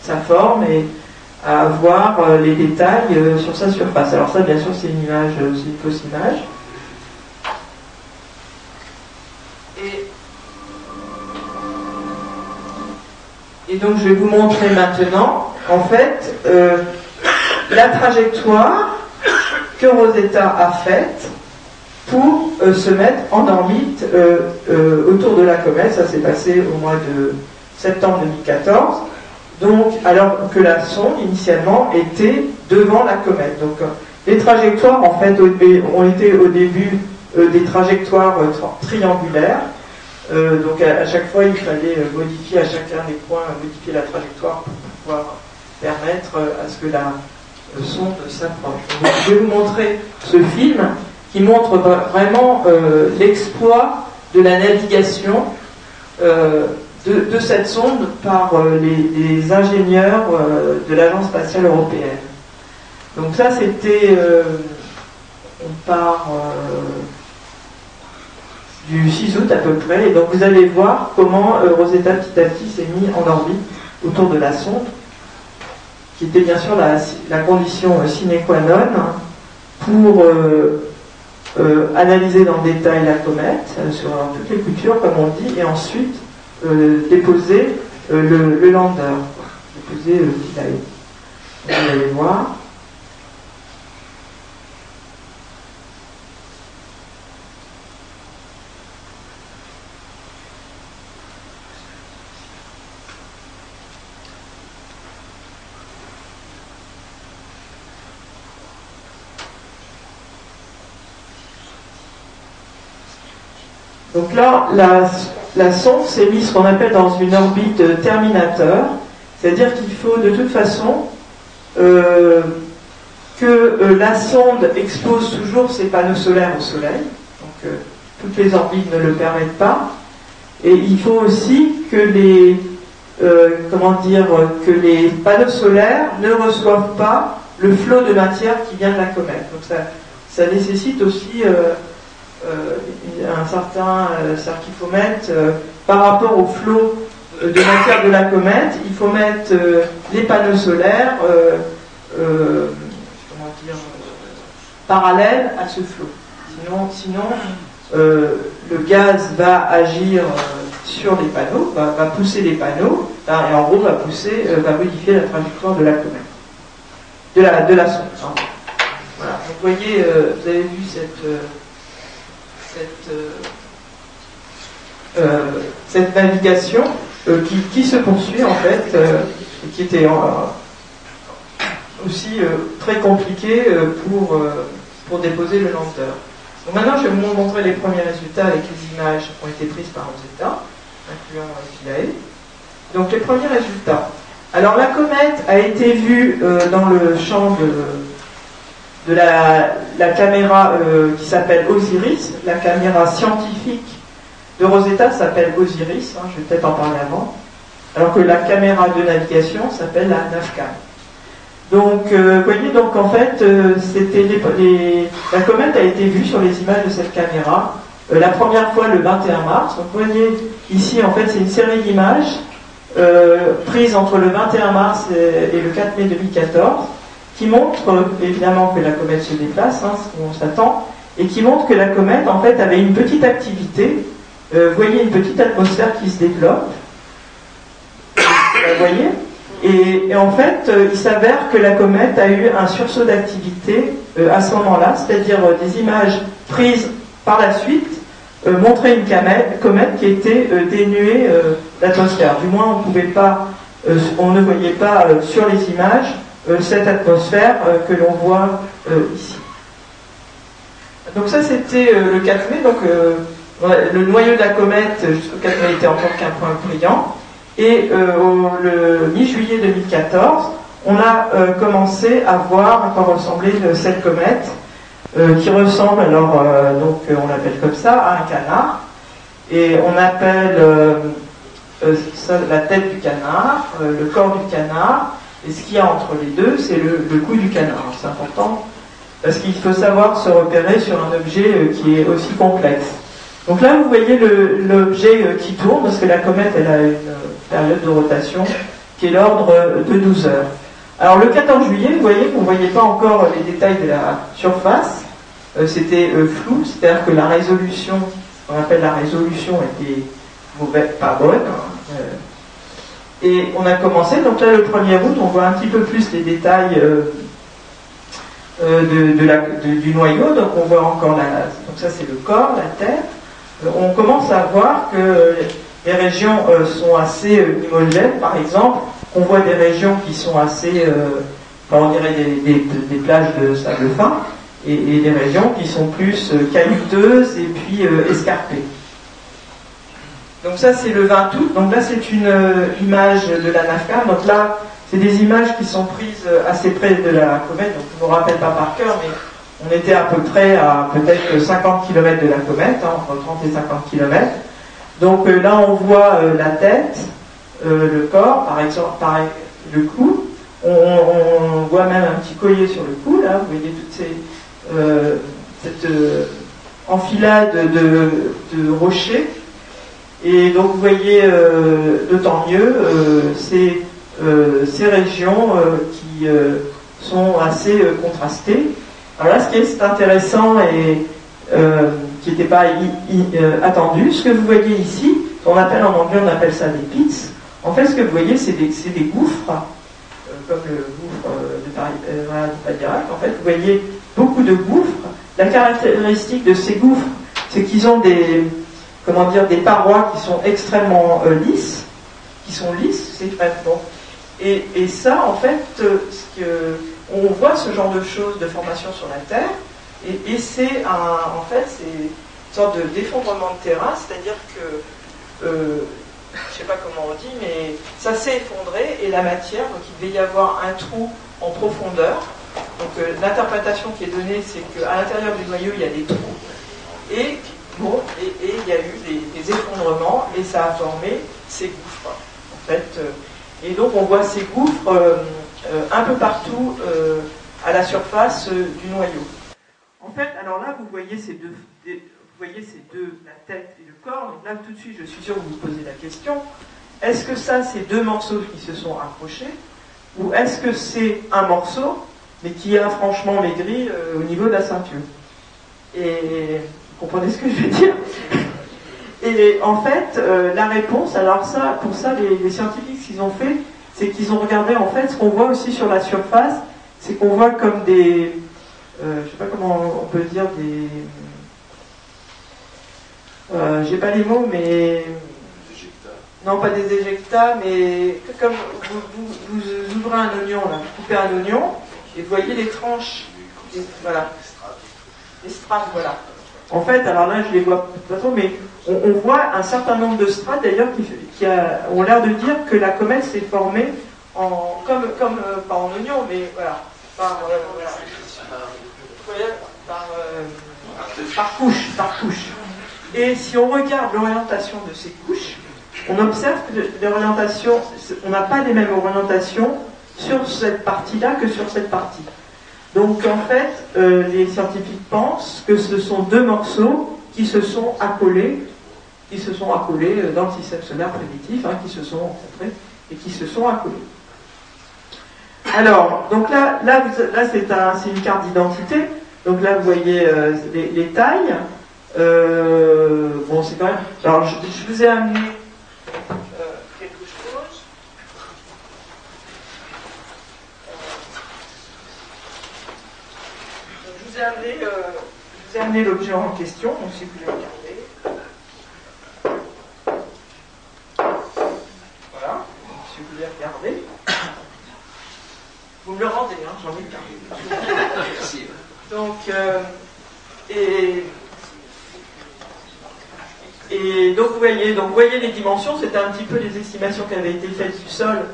sa forme et à voir les détails sur sa surface. Alors ça, bien sûr, c'est une image, c'est une fausse image. Et donc, je vais vous montrer maintenant, en fait, la trajectoire que Rosetta a faite pour se mettre en orbite autour de la comète. Ça s'est passé au mois de septembre 2014. Donc, alors que la sonde, initialement, était devant la comète. Donc, les trajectoires, en fait, ont été au début des trajectoires triangulaires. Donc à chaque fois, il fallait modifier à chacun des points, modifier la trajectoire pour pouvoir permettre à ce que la sonde s'approche. Donc, je vais vous montrer ce film qui montre vraiment l'exploit de la navigation de cette sonde par les ingénieurs de l'Agence spatiale européenne. Donc ça, c'était... on part... du 6 août à peu près, et donc vous allez voir comment Rosetta petit à petit s'est mis en orbite autour de la sonde, qui était bien sûr la condition sine qua non pour analyser dans le détail la comète sur toutes les coutures, comme on dit, et ensuite déposer le lander, déposer le Philae. Vous allez voir. Donc là, la sonde s'est mise ce qu'on appelle dans une orbite terminateur, c'est-à-dire qu'il faut de toute façon que la sonde expose toujours ses panneaux solaires au Soleil, donc toutes les orbites ne le permettent pas, et il faut aussi que que les panneaux solaires ne reçoivent pas le flot de matière qui vient de la comète. Donc ça nécessite aussi un certain cerquifomètre par rapport au flot de matière de la comète. Il faut mettre les panneaux solaires parallèles à ce flot. Sinon le gaz va agir sur les panneaux, va pousser les panneaux, et en gros va modifier la trajectoire de la comète, de la sonde. Voilà. Donc, vous voyez, vous avez vu cette navigation qui se poursuit en fait, et qui était aussi très compliquée pour déposer le lander. Donc maintenant, je vais vous montrer les premiers résultats avec les images qui ont été prises par Rosetta, incluant Philae. Donc les premiers résultats. Alors la comète a été vue dans le champ de la caméra qui s'appelle Osiris. La caméra scientifique de Rosetta s'appelle Osiris, je vais peut-être en parler avant, alors que la caméra de navigation s'appelle la Navcam. Donc, vous voyez, donc en fait, la comète a été vue sur les images de cette caméra la première fois le 21 mars. Donc, vous voyez, ici, en fait, c'est une série d'images prises entre le 21 mars et le 4 mai 2014, qui montrent évidemment que la comète se déplace, ce qu'on s'attend, et qui montrent que la comète, en fait, avait une petite activité. Vous voyez une petite atmosphère qui se développe. Vous voyez ? Et en fait, il s'avère que la comète a eu un sursaut d'activité à ce moment-là, c'est-à-dire des images prises par la suite montraient une comète qui était dénuée d'atmosphère. Du moins, on ne voyait pas sur les images cette atmosphère que l'on voit ici. Donc ça, c'était le 4 mai. Donc le noyau de la comète jusqu'au 4 mai était encore qu'un point brillant. Et le mi-juillet 2014, on a commencé à voir à quoi ressemblait cette comète, qui ressemble, alors, donc on l'appelle comme ça, à un canard. Et on appelle ça la tête du canard, le corps du canard, et ce qu'il y a entre les deux, c'est le cou du canard. C'est important, parce qu'il faut savoir se repérer sur un objet qui est aussi complexe. Donc là, vous voyez l'objet qui tourne, parce que la comète, elle a une période de rotation qui est l'ordre de 12 heures. Alors le 14 juillet, vous voyez qu'on ne voyait pas encore les détails de la surface, c'était flou, c'est-à-dire que la résolution, on appelle la résolution, était mauvaise, pas bonne. Et on a commencé, donc là le 1er août, on voit un petit peu plus les détails du noyau, donc on voit encore donc ça c'est le corps, la tête. On commence à voir que les régions sont assez homogènes, par exemple. On voit des régions qui sont assez, on dirait des plages de sable fin, et des régions qui sont plus caillouteuses et puis escarpées. Donc ça c'est le 20 août. Donc là c'est une image de la Navcam. Donc là c'est des images qui sont prises assez près de la comète. Donc je ne me rappelle pas par cœur, mais on était à peu près à peut-être 50 km de la comète, entre 30 et 50 km. Donc là on voit la tête, le corps, par exemple, le cou. On voit même un petit collier sur le cou, là, vous voyez cette enfilade de rochers. Et donc vous voyez d'autant mieux ces régions qui sont assez contrastées. Alors là, ce qui est intéressant et qui n'était pas attendu, ce que vous voyez ici, on appelle en anglais, on appelle ça des pits. En fait, ce que vous voyez, c'est des gouffres, comme le gouffre de Padirac. En fait, vous voyez beaucoup de gouffres. La caractéristique de ces gouffres, c'est qu'ils ont des parois qui sont extrêmement lisses, c'est très bon. Et ça, en fait, on voit ce genre de choses, de formation sur la Terre, et c'est sorte d'effondrement de terrain, c'est-à-dire que, je ne sais pas comment on dit, mais ça s'est effondré et la matière, donc il devait y avoir un trou en profondeur. Donc l'interprétation qui est donnée, c'est qu'à l'intérieur du noyau, il y a des trous. Et bon, et il y a eu des effondrements et ça a formé ces gouffres. En fait, et donc on voit ces gouffres un peu partout à la surface du noyau. En fait, alors là, vous voyez ces deux, la tête et le corps. Donc là, tout de suite, je suis sûre que vous vous posez la question, est-ce que ça, c'est deux morceaux qui se sont accrochés, ou est-ce que c'est un morceau, mais qui a franchement maigri au niveau de la ceinture? Et vous comprenez ce que je veux dire? Et en fait, la réponse, alors ça, pour ça, les scientifiques, ce qu'ils ont fait, c'est qu'ils ont regardé, en fait, ce qu'on voit aussi sur la surface, c'est qu'on voit comme des, je sais pas comment on peut dire, des, j'ai pas les mots, mais non, pas des éjectats, mais comme vous ouvrez un oignon, là, vous coupez un oignon, et vous voyez les tranches, voilà, les strates, voilà. En fait, alors là, je les vois pas trop, mais on voit un certain nombre de strates, d'ailleurs, qui ont l'air de dire que la comète s'est formée pas en oignon, mais voilà, par couche. Et si on regarde l'orientation de ces couches, on observe que l'orientation, on n'a pas les mêmes orientations sur cette partie-là que sur cette partie. Donc en fait, les scientifiques pensent que ce sont deux morceaux qui se sont accolés dans le système solaire primitif, qui se sont rencontrés et qui se sont accolés. Alors, donc là c'est une carte d'identité. Donc là, vous voyez les tailles. Bon, c'est quand même. Alors, je vous ai amené quelque chose. Je vous ai amené l'objet en question, donc si vous voulez regarder. Voilà, si vous voulez regarder. Vous me le rendez, j'ai envie de regarder. Merci. Donc, et donc vous voyez les dimensions, c'était un petit peu les estimations qui avaient été faites du sol,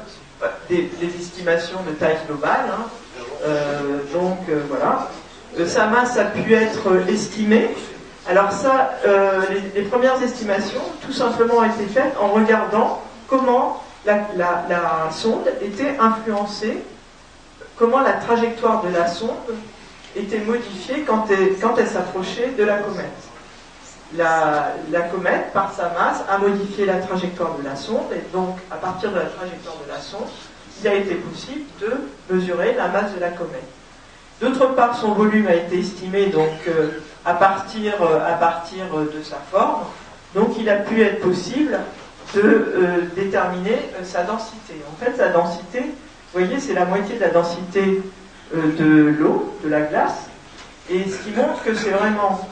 des estimations de taille globale. Voilà. Sa masse a pu être estimée. Alors ça, les premières estimations, tout simplement, ont été faites en regardant comment la sonde était influencée, comment la trajectoire de la sonde était modifiée quand elle s'approchait de la comète. La comète, par sa masse, a modifié la trajectoire de la sonde, et donc, à partir de la trajectoire de la sonde, il a été possible de mesurer la masse de la comète. D'autre part, son volume a été estimé donc, à partir de sa forme, donc il a pu être possible de déterminer sa densité. En fait, sa densité, vous voyez, c'est la moitié de la densité de l'eau, de la glace, et ce qui montre que c'est vraiment...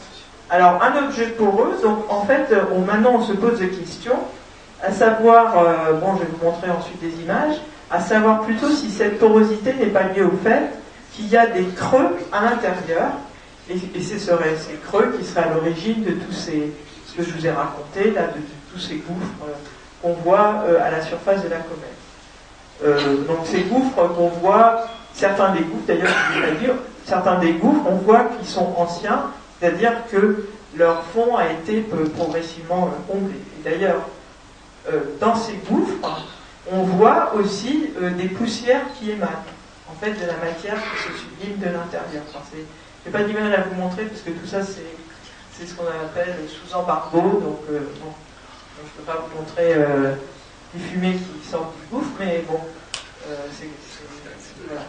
Alors, un objet poreux, donc en fait, maintenant on se pose des questions, à savoir, je vais vous montrer ensuite des images, à savoir plutôt si cette porosité n'est pas liée au fait qu'il y a des creux à l'intérieur, et ce seraient ces creux qui seraient à l'origine de ce que je vous ai raconté, là, de tous ces gouffres qu'on voit à la surface de la comète. Donc ces gouffres qu'on voit, certains des gouffres, d'ailleurs, je vais dire, certains des gouffres, on voit qu'ils sont anciens, c'est-à-dire que leur fond a été progressivement comblé. Et d'ailleurs, dans ces gouffres, on voit aussi des poussières qui émanent, en fait, de la matière qui se sublime de l'intérieur. Enfin, je n'ai pas du mal à vous montrer, parce que tout ça, c'est ce qu'on appelle sous-embargo, donc je ne peux pas vous montrer les fumées qui sortent du gouffre, mais bon, voilà.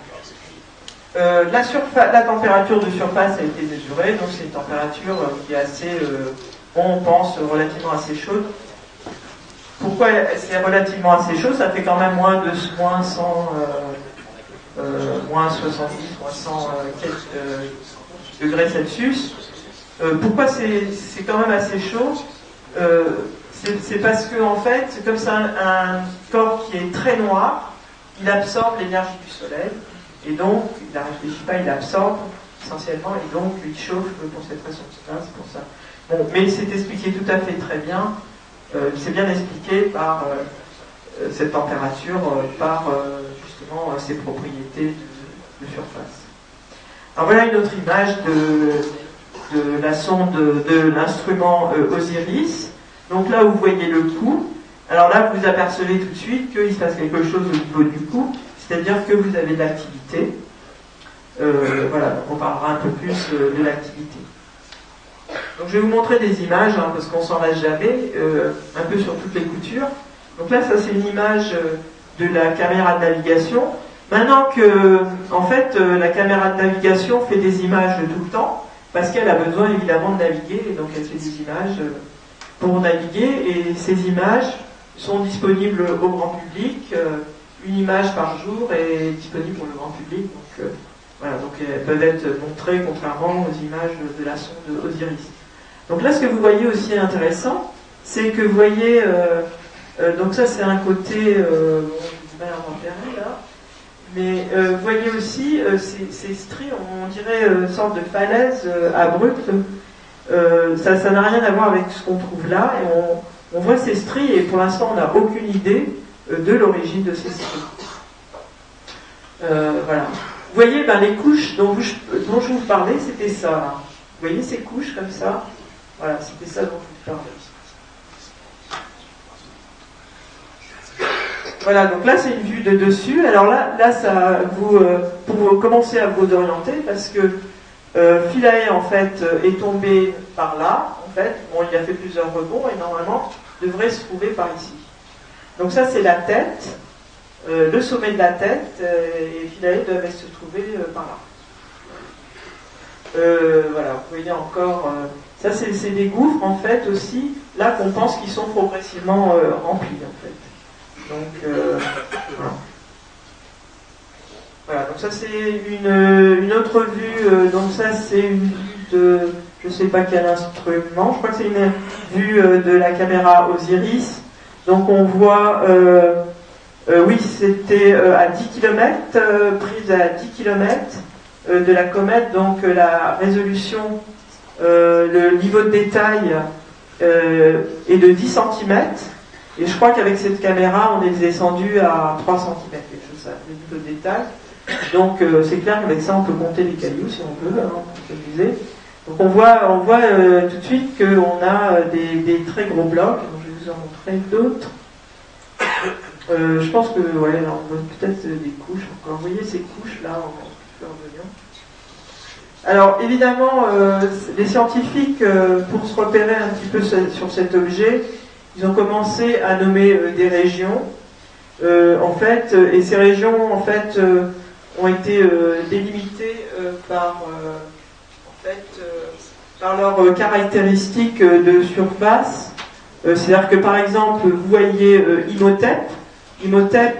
La température de surface a été mesurée, donc c'est une température qui est assez, on pense, relativement assez chaude. Pourquoi c'est relativement assez chaud? Ça fait quand même moins 100, moins 70, moins 100 quelques degrés Celsius. Pourquoi c'est quand même assez chaud? C'est parce que, en fait, c'est comme ça un corps qui est très noir, il absorbe l'énergie du soleil. Et donc, il ne réfléchit pas, il absorbe essentiellement, et donc il chauffe pour cette raison. C'est pour ça. Bon, mais c'est expliqué tout à fait très bien, c'est bien expliqué par cette température, par justement ses propriétés de surface. Alors voilà une autre image de la sonde de l'instrument Osiris. Donc là, vous voyez le cou. Alors là, vous apercevez tout de suite qu'il se passe quelque chose au niveau du cou, c'est-à-dire que vous avez de l'activité. Voilà, donc on parlera un peu plus de l'activité. Donc je vais vous montrer des images, hein, parce qu'on s'en lasse jamais, un peu sur toutes les coutures. Donc là, ça c'est une image de la caméra de navigation. Maintenant que, en fait, la caméra de navigation fait des images tout le temps, parce qu'elle a besoin évidemment de naviguer, et donc elle fait des images pour naviguer, et ces images sont disponibles au grand public. Une image par jour est disponible pour le grand public, donc voilà, donc elles peuvent être montrées contrairement aux images de la sonde Osiris. Donc là, ce que vous voyez aussi intéressant, c'est que vous voyez, donc ça c'est un côté, bon, j'ai du mal à repérer là, mais vous voyez aussi ces stries, on dirait une sorte de falaise abrupte. Ça n'a rien à voir avec ce qu'on trouve là, et on voit ces stries, et pour l'instant on n'a aucune idée de l'origine de ces stries. Voilà. Vous voyez, ben, les couches dont je vous parlais, c'était ça. Là. Vous voyez ces couches comme ça? Voilà, c'était ça dont je vous parlais. Voilà, donc là c'est une vue de dessus. Alors là ça vous pour commencer à vous orienter, parce que Philae en fait est tombé par là. En fait, bon, il a fait plusieurs rebonds et normalement devrait se trouver par ici. Donc ça c'est la tête. Le sommet de la tête, et Philae devait se trouver par là. Voilà, vous voyez encore, ça c'est des gouffres en fait aussi, là qu'on pense qu'ils sont progressivement remplis en fait. Donc voilà. Voilà, donc ça c'est une autre vue, donc ça c'est une vue de, je sais pas quel instrument, je crois que c'est une vue de la caméra Osiris. Donc on voit... oui, c'était à 10 km, prise à 10 km de la comète, donc la résolution, le niveau de détail est de 10 cm, et je crois qu'avec cette caméra, on est descendu à 3 cm, quelque chose ça, le niveau de détail. Donc c'est clair qu'avec ça, on peut compter les cailloux si on veut, hein, pour s'amuser. Donc on voit tout de suite qu'on a des très gros blocs, donc je vais vous en montrer d'autres. Je pense que, ouais, alors on voit peut-être des couches encore. Vous voyez ces couches-là en fleur d'oignon. Alors, évidemment, les scientifiques, pour se repérer un petit peu sur cet objet, ils ont commencé à nommer des régions, en fait, et ces régions, en fait, ont été délimitées par leurs caractéristiques de surface. C'est-à-dire que, par exemple, vous voyez Imhotep. Imhotep,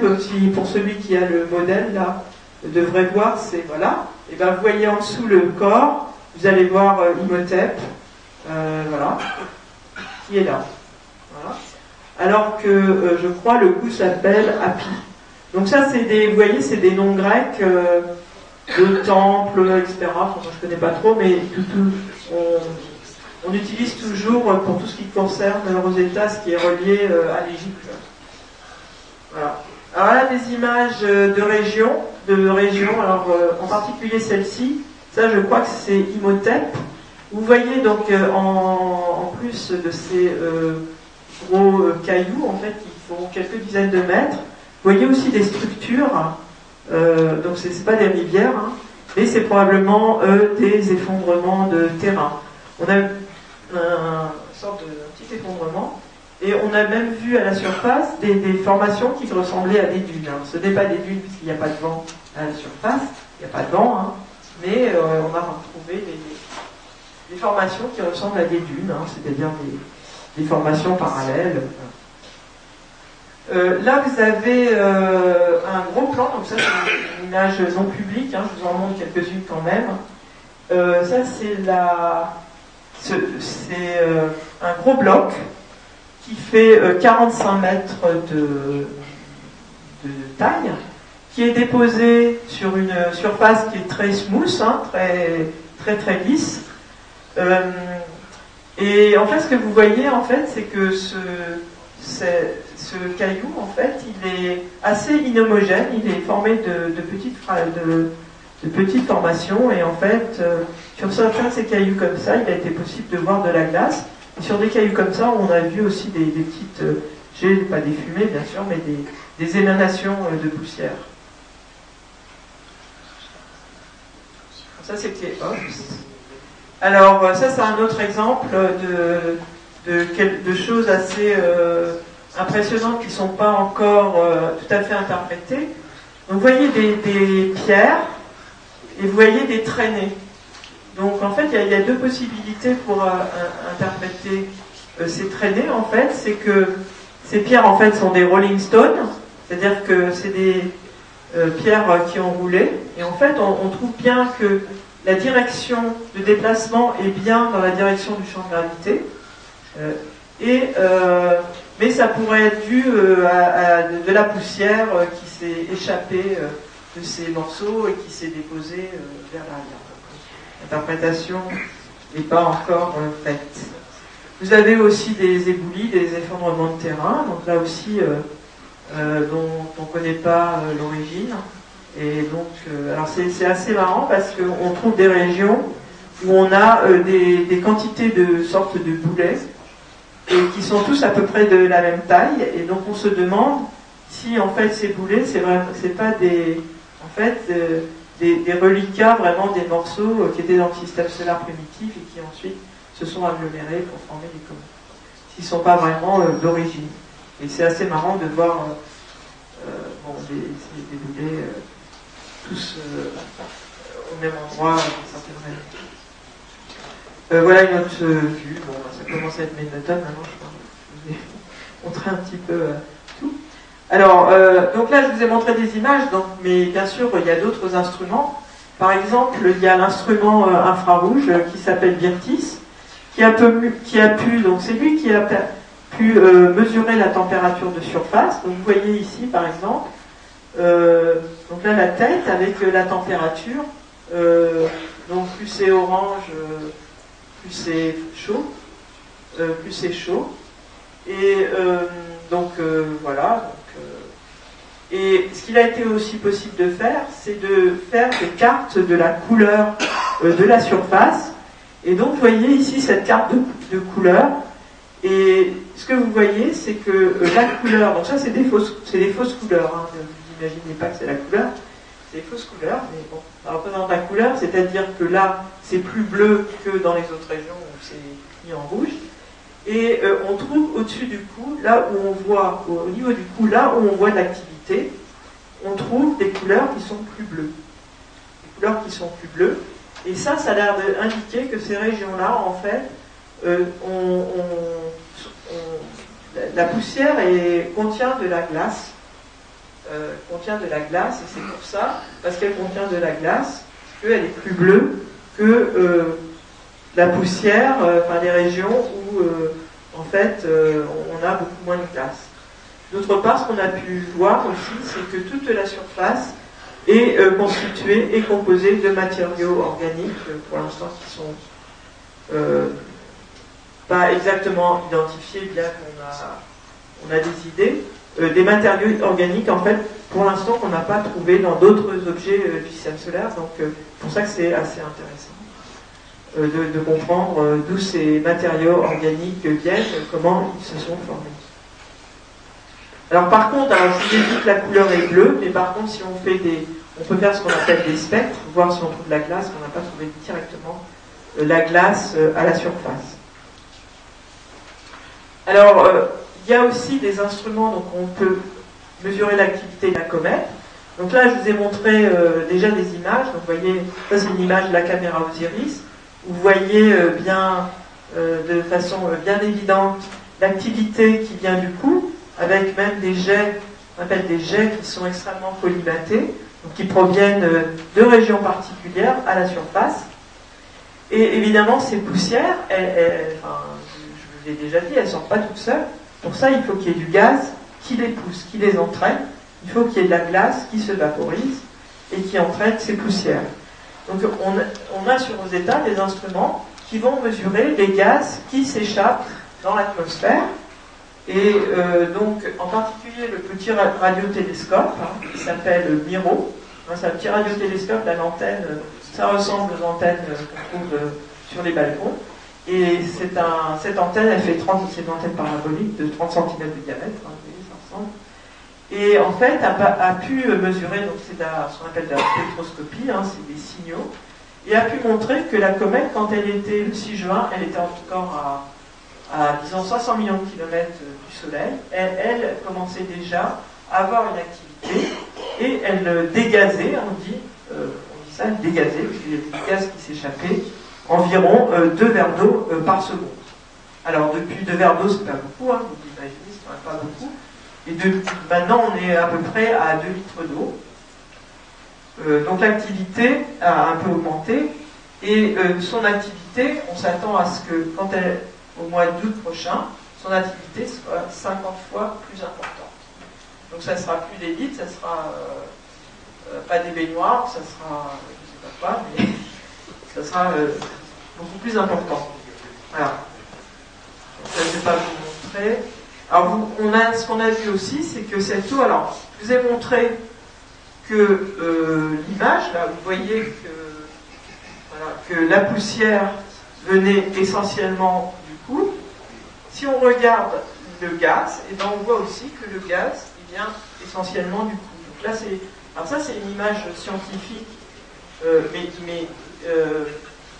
pour celui qui a le modèle là, devrait voir, c'est voilà. Et ben vous voyez en dessous le corps, vous allez voir Imhotep, voilà, qui est là. Voilà. Alors que je crois le cou s'appelle Hapi. Donc ça c'est des, vous voyez, c'est des noms grecs de temples, etc. Enfin, moi je connais pas trop, mais on utilise toujours pour tout ce qui concerne Rosetta, ce qui est relié à l'Égypte. Voilà. Alors là, des images de régions, alors en particulier celle-ci, ça je crois que c'est Imhotep. Vous voyez donc en plus de ces gros cailloux, en fait, qui font quelques dizaines de mètres, vous voyez aussi des structures, donc c'est pas des rivières, hein, mais c'est probablement des effondrements de terrain. On a une sorte de petit effondrement. Et on a même vu à la surface des formations qui ressemblaient à des dunes. Alors, ce n'est pas des dunes puisqu'il n'y a pas de vent à la surface, il n'y a pas de vent, hein, mais on a retrouvé des formations qui ressemblent à des dunes, hein, c'est-à-dire des formations parallèles. Là, vous avez un gros plan, donc ça c'est une image non publique, hein, je vous en montre quelques-unes quand même. Ça c'est un gros bloc qui fait 45 mètres de taille, qui est déposé sur une surface qui est très smooth, hein, très lisse, Et en fait, ce que vous voyez, en fait, c'est que ce caillou, en fait, il est assez inhomogène, il est formé de petites formations, et en fait, sur certains de ces cailloux comme ça, il a été possible de voir de la glace. Et sur des cailloux comme ça, on a vu aussi des petites, pas des fumées bien sûr, mais des émanations de poussière. Ça, c'était Ops. Alors, ça, c'est un autre exemple de choses assez impressionnantes qui ne sont pas encore tout à fait interprétées. Donc, vous voyez des pierres et vous voyez des traînées. Donc, en fait, il y a deux possibilités pour interpréter ces traînées. En fait, c'est que ces pierres, en fait, sont des rolling stones, c'est-à-dire que c'est des pierres qui ont roulé. Et en fait, on trouve bien que la direction de déplacement est bien dans la direction du champ de gravité, mais ça pourrait être dû à de la poussière qui s'est échappée de ces morceaux et qui s'est déposée vers l'arrière. L'interprétation n'est pas encore faite. Vous avez aussi des éboulis, des effondrements de terrain, donc là aussi dont on ne connaît pas l'origine. Et donc, alors c'est assez marrant parce qu'on trouve des régions où on a des quantités de sortes de boulets et qui sont tous à peu près de la même taille. Et donc on se demande si en fait ces boulets, c'est pas des reliquats vraiment des morceaux qui étaient dans le système solaire primitif et qui ensuite se sont agglomérés pour former des comètes. S'ils ne sont pas vraiment d'origine. Et c'est assez marrant de voir des boulets tous au même endroit, certaines régions. Voilà une autre vue. Bon, ça commence à être monotone maintenant, je vais vous montrer un petit peu tout. Alors, donc là, je vous ai montré des images, donc, mais bien sûr, il y a d'autres instruments. Par exemple, il y a l'instrument infrarouge qui s'appelle Virtis, qui a pu, donc c'est lui qui a pu mesurer la température de surface. Donc vous voyez ici, par exemple, donc là la tête avec la température, donc plus c'est orange, plus c'est chaud, et donc voilà. Et ce qu'il a été aussi possible de faire, c'est de faire des cartes de la couleur de la surface. Et donc vous voyez ici cette carte de couleur. Et ce que vous voyez, c'est que la couleur, donc ça c'est des fausses couleurs, hein, vous n'imaginez pas que c'est la couleur, c'est des fausses couleurs, mais bon, ça représente la couleur, c'est-à-dire que là c'est plus bleu que dans les autres régions où c'est mis en rouge. Et on trouve au-dessus du cou, là où on voit, au niveau du cou, là où on voit de l'activité, on trouve des couleurs qui sont plus bleues. Des couleurs qui sont plus bleues. Et ça a l'air d'indiquer que ces régions-là, en fait, la poussière contient de la glace. Et c'est pour ça, parce qu'elle contient de la glace, qu'elle est plus bleue que la poussière, enfin les régions où en fait on a beaucoup moins de glace. D'autre part, ce qu'on a pu voir aussi, c'est que toute la surface est constituée et composée de matériaux organiques, pour l'instant qui sont pas exactement identifiés, bien qu'on a des idées, des matériaux organiques en fait, pour l'instant qu'on n'a pas trouvé dans d'autres objets du système solaire, donc c'est pour ça que c'est assez intéressant. De comprendre d'où ces matériaux organiques viennent, comment ils se sont formés. Alors par contre, je vous ai dit que la couleur est bleue, mais par contre si on peut faire ce qu'on appelle des spectres, voir si on trouve de la glace, on n'a pas trouvé directement la glace à la surface. Alors il y a aussi des instruments, donc on peut mesurer l'activité de la comète. Donc là je vous ai montré déjà des images, donc vous voyez, ça c'est une image de la caméra Osiris. Vous voyez bien, de façon bien évidente, l'activité qui vient du cou, avec même des jets, on appelle des jets qui sont extrêmement collimatés, donc qui proviennent de régions particulières à la surface. Et évidemment, ces poussières, enfin, je vous l'ai déjà dit, elles ne sortent pas toutes seules. Pour ça, il faut qu'il y ait du gaz qui les pousse, qui les entraîne. Il faut qu'il y ait de la glace qui se vaporise et qui entraîne ces poussières. Donc on a sur Rosetta des instruments qui vont mesurer les gaz qui s'échappent dans l'atmosphère. Et donc, en particulier, le petit radiotélescope, qui s'appelle MIRO. C'est un petit radiotélescope, la l'antenne, ça ressemble aux antennes qu'on trouve sur les balcons. Et cette antenne, elle fait c'est une antenne parabolique de 30 cm de diamètre, ça ressemble. Et en fait, a pu mesurer, donc c'est ce qu'on appelle de la spectroscopie, c'est des signaux, et a pu montrer que la comète, quand elle était le 6 juin, elle était encore à disons 500 millions de kilomètres du Soleil. Elle commençait déjà à avoir une activité et elle dégazait, on dit ça, elle dégazait, parce qu'il y avait du gaz qui s'échappait, environ 2 verres d'eau par seconde. Alors depuis 2 verres d'eau, c'est pas beaucoup, vous imaginez, c'est pas beaucoup. Et maintenant, on est à peu près à 2 litres d'eau. Donc l'activité a un peu augmenté. Et son activité, on s'attend à ce que, au mois d'août prochain, son activité soit 50 fois plus importante. Donc ça ne sera plus des litres, ça sera pas des baignoires, ça sera, je ne sais pas quoi, mais ça sera beaucoup plus important. Voilà. Donc, ça, je ne vais pas vous montrer. Alors, ce qu'on a vu aussi, c'est que cette eau, alors, je vous ai montré que l'image, là, vous voyez que la poussière venait essentiellement du coup. Si on regarde le gaz, et ben on voit aussi que le gaz, il vient essentiellement du coup. Donc là, alors ça, c'est une image scientifique, mais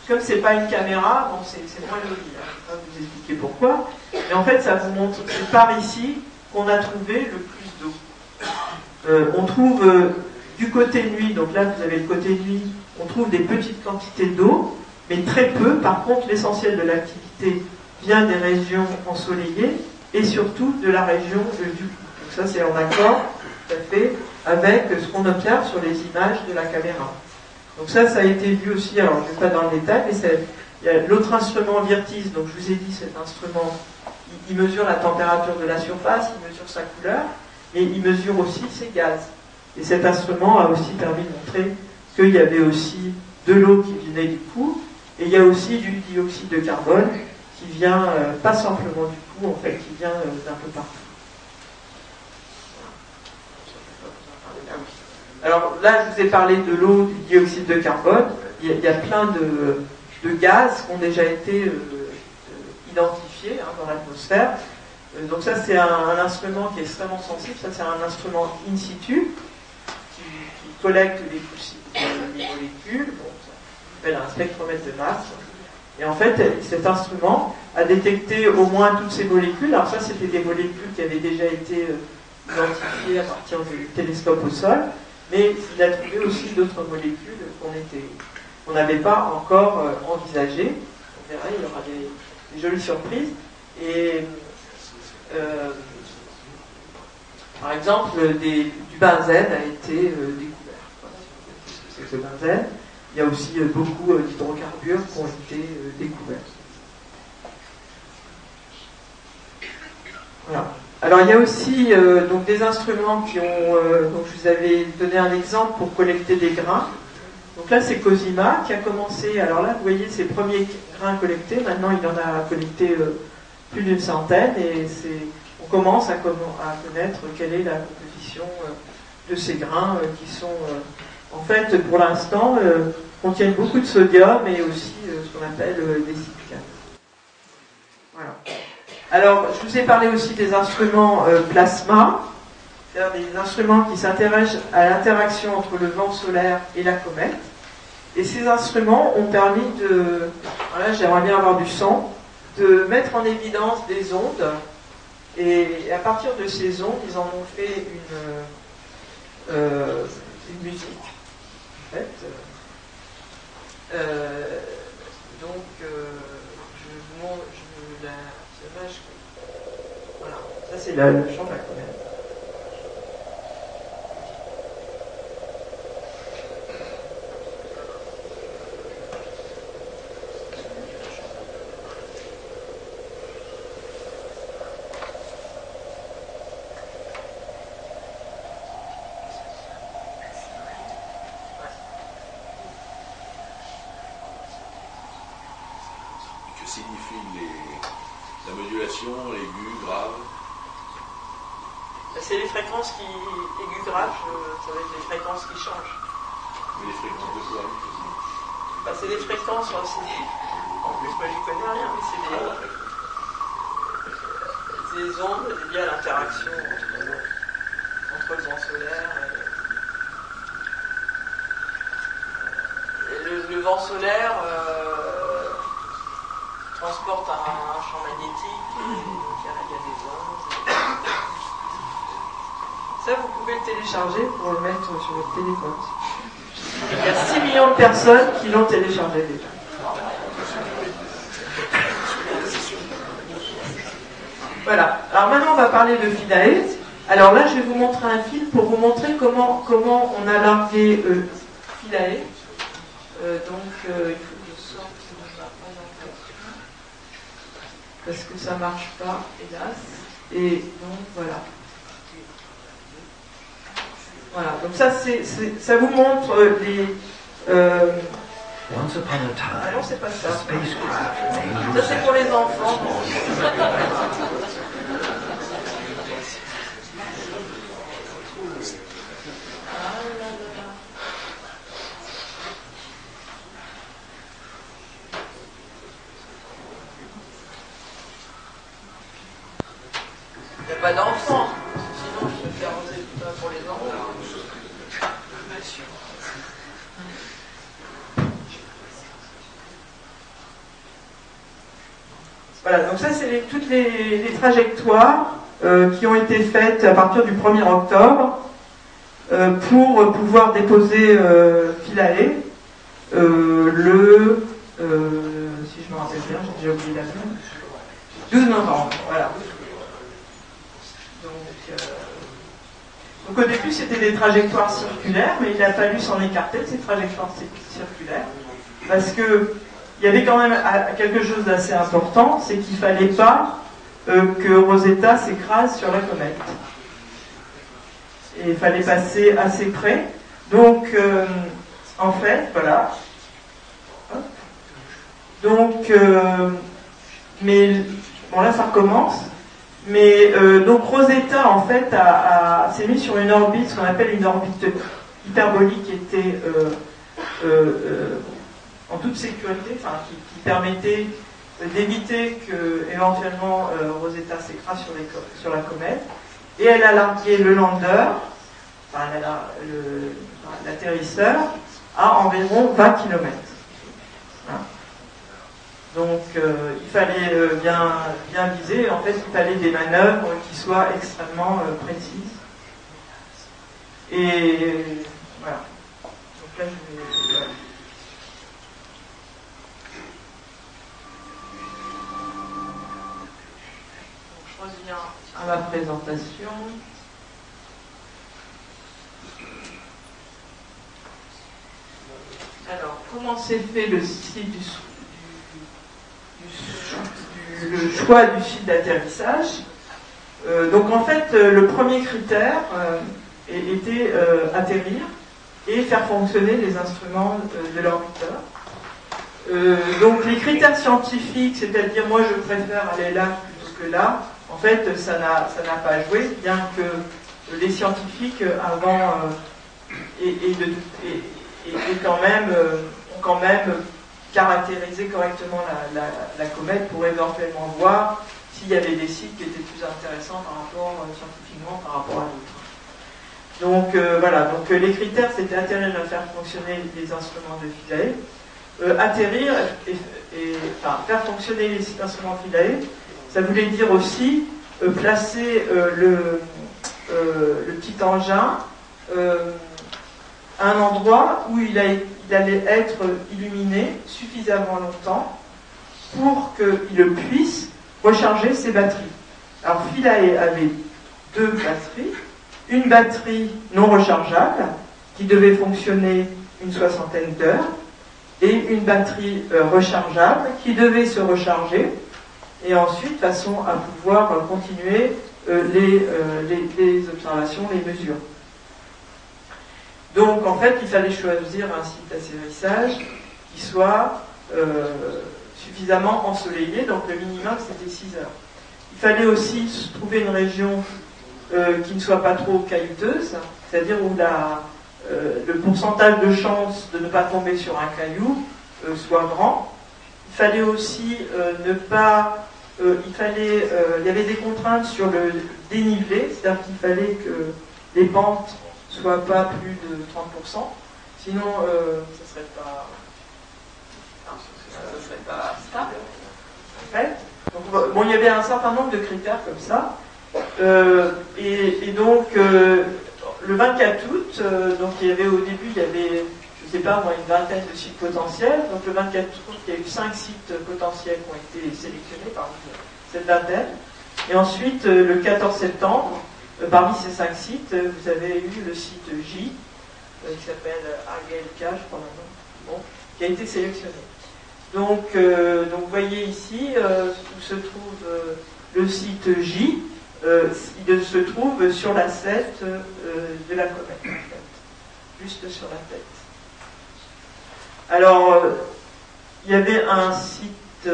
comme c'est pas une caméra, bon, c'est moins joli. Je vais vous expliquer pourquoi. Mais en fait, ça vous montre, c'est par ici qu'on a trouvé le plus d'eau. On trouve du côté nuit, donc là vous avez le côté nuit, on trouve des petites quantités d'eau, mais très peu. Par contre, l'essentiel de l'activité vient des régions ensoleillées et surtout de la région du coup. Donc ça, c'est en accord tout à fait avec ce qu'on observe sur les images de la caméra. Donc ça a été vu aussi, alors je ne vais pas dans le détail, mais il y a l'autre instrument Virtis, donc je vous ai dit, cet instrument, il mesure la température de la surface, il mesure sa couleur, mais il mesure aussi ses gaz. Et cet instrument a aussi permis de montrer qu'il y avait aussi de l'eau qui venait du coup, et il y a aussi du dioxyde de carbone qui vient, pas simplement du coup, en fait, qui vient d'un peu partout. Alors là, je vous ai parlé de l'eau, du dioxyde de carbone. Il y a plein de gaz qui ont déjà été identifiés dans l'atmosphère. Donc ça, c'est un instrument qui est extrêmement sensible. Ça, c'est un instrument in situ qui collecte les molécules. Bon, ça s'appelle un spectromètre de masse. Et en fait, cet instrument a détecté au moins toutes ces molécules. Alors ça, c'était des molécules qui avaient déjà été identifiées à partir du télescope au sol. Mais il a trouvé aussi d'autres molécules qu'on n'avait pas encore envisagées. On verra, il y aura des jolies surprises. Et par exemple, du benzène a été découvert. C'est ce benzène. Il y a aussi beaucoup d'hydrocarbures qui ont été découverts. Voilà. Alors il y a aussi donc des instruments qui ont, donc je vous avais donné un exemple pour collecter des grains. Donc là c'est Cosima qui a commencé, alors là vous voyez ses premiers grains collectés, maintenant il en a collecté plus d'une centaine et on commence à connaître quelle est la composition de ces grains qui sont en fait pour l'instant contiennent beaucoup de sodium et aussi ce qu'on appelle des silicates. Voilà. Alors, je vous ai parlé aussi des instruments plasma, c'est-à-dire des instruments qui s'intéressent à l'interaction entre le vent solaire et la comète. Et ces instruments ont permis voilà, j'aimerais bien avoir du son, de mettre en évidence des ondes. Et à partir de ces ondes, ils en ont fait une musique, en fait. Donc, je vous montre l'image. Voilà, ça c'est le champ de la comète. signifient la modulation, l'aigu, grave? C'est les fréquences qui, aigu, grave, ça va être les fréquences qui changent. Mais les fréquences de quoi? C'est des fréquences, en plus moi j'y connais rien, mais c'est des ondes liées à l'interaction entre le vent solaire et le vent solaire transporte un champ magnétique, et donc il y a des ondes. Ça, vous pouvez le télécharger pour le mettre sur votre téléphone. Il y a 6 millions de personnes qui l'ont téléchargé déjà. Voilà. Alors maintenant, on va parler de Philae. Alors là, je vais vous montrer un film pour vous montrer comment on a largué Philae. Donc, il faut que je sorte ma présentation. Parce que ça ne marche pas, hélas. Et donc, voilà. Voilà, donc ça, ça vous montre les... Once upon a time, Ah non, c'est pas ça. a spacecraft named Ça, c'est pour les enfants. Il n'y a pas d'enfants. Sinon, je peux faire pour les enfants. Voilà, donc ça c'est toutes les trajectoires qui ont été faites à partir du 1er octobre pour pouvoir déposer Philae le, si je me rappelle bien, j'ai déjà oublié la date, 12 novembre, voilà. Donc au début c'était des trajectoires circulaires, mais il a fallu s'en écarter de ces trajectoires circulaires, parce que il y avait quand même quelque chose d'assez important, c'est qu'il ne fallait pas que Rosetta s'écrase sur la comète. Et il fallait passer assez près. Donc, en fait, voilà. Hop. Donc, mais, bon là ça recommence. Mais, donc Rosetta, en fait, s'est mis sur une orbite, ce qu'on appelle une orbite hyperbolique, qui était... en toute sécurité, enfin, qui permettait d'éviter que éventuellement Rosetta s'écrase sur la comète. Et elle a largué le lander, enfin, l'atterrisseur, à environ 20 km. Hein. Donc il fallait bien viser. En fait, il fallait des manœuvres qui soient extrêmement précises. Et voilà. Donc là, je vais... Voilà. Je reviens à ma présentation. Alors, comment s'est fait le site le choix du site d'atterrissage? Donc en fait, le premier critère était atterrir et faire fonctionner les instruments de l'orbiteur. Donc les critères scientifiques, c'est-à-dire moi je préfère aller là plutôt que là, en fait ça n'a pas joué, bien que les scientifiques avant ont quand même caractérisé correctement la comète pour éventuellement voir s'il y avait des sites qui étaient plus intéressants scientifiquement par rapport à d'autres. Donc voilà, donc les critères c'était atterrir et faire fonctionner les instruments de Philae. Atterrir enfin, faire fonctionner les instruments Philae, ça voulait dire aussi placer le petit engin à un endroit où il allait être illuminé suffisamment longtemps pour qu'il puisse recharger ses batteries. Alors Philae avait 2 batteries, une batterie non rechargeable qui devait fonctionner une 60aine d'heures, et une batterie rechargeable qui devait se recharger et ensuite façon à pouvoir continuer les observations, les mesures. Donc en fait il fallait choisir un site d'atterrissage qui soit suffisamment ensoleillée, donc le minimum c'était 6 heures. Il fallait aussi trouver une région qui ne soit pas trop caillouteuse, c'est-à-dire où le pourcentage de chance de ne pas tomber sur un caillou soit grand. Il fallait aussi ne pas... il y avait des contraintes sur le dénivelé, c'est-à-dire qu'il fallait que les pentes ne soient pas plus de 30%, sinon ça serait pas... ça serait pas stable, en fait. Donc, bon, il y avait un certain nombre de critères comme ça. Et donc, le 24 août, donc il y avait au début, il y avait, je ne sais pas moi, une vingtaine de sites potentiels. Donc le 24 août, il y a eu 5 sites potentiels qui ont été sélectionnés parmi cette vingtaine. Et ensuite, le 14 septembre, parmi ces 5 sites, vous avez eu le site J, qui s'appelle AGLK, je crois maintenant, bon, qui a été sélectionné. Donc vous voyez ici où se trouve le site J. Il se trouve sur la tête de la comète, en fait, juste sur la tête. Alors, il y avait un site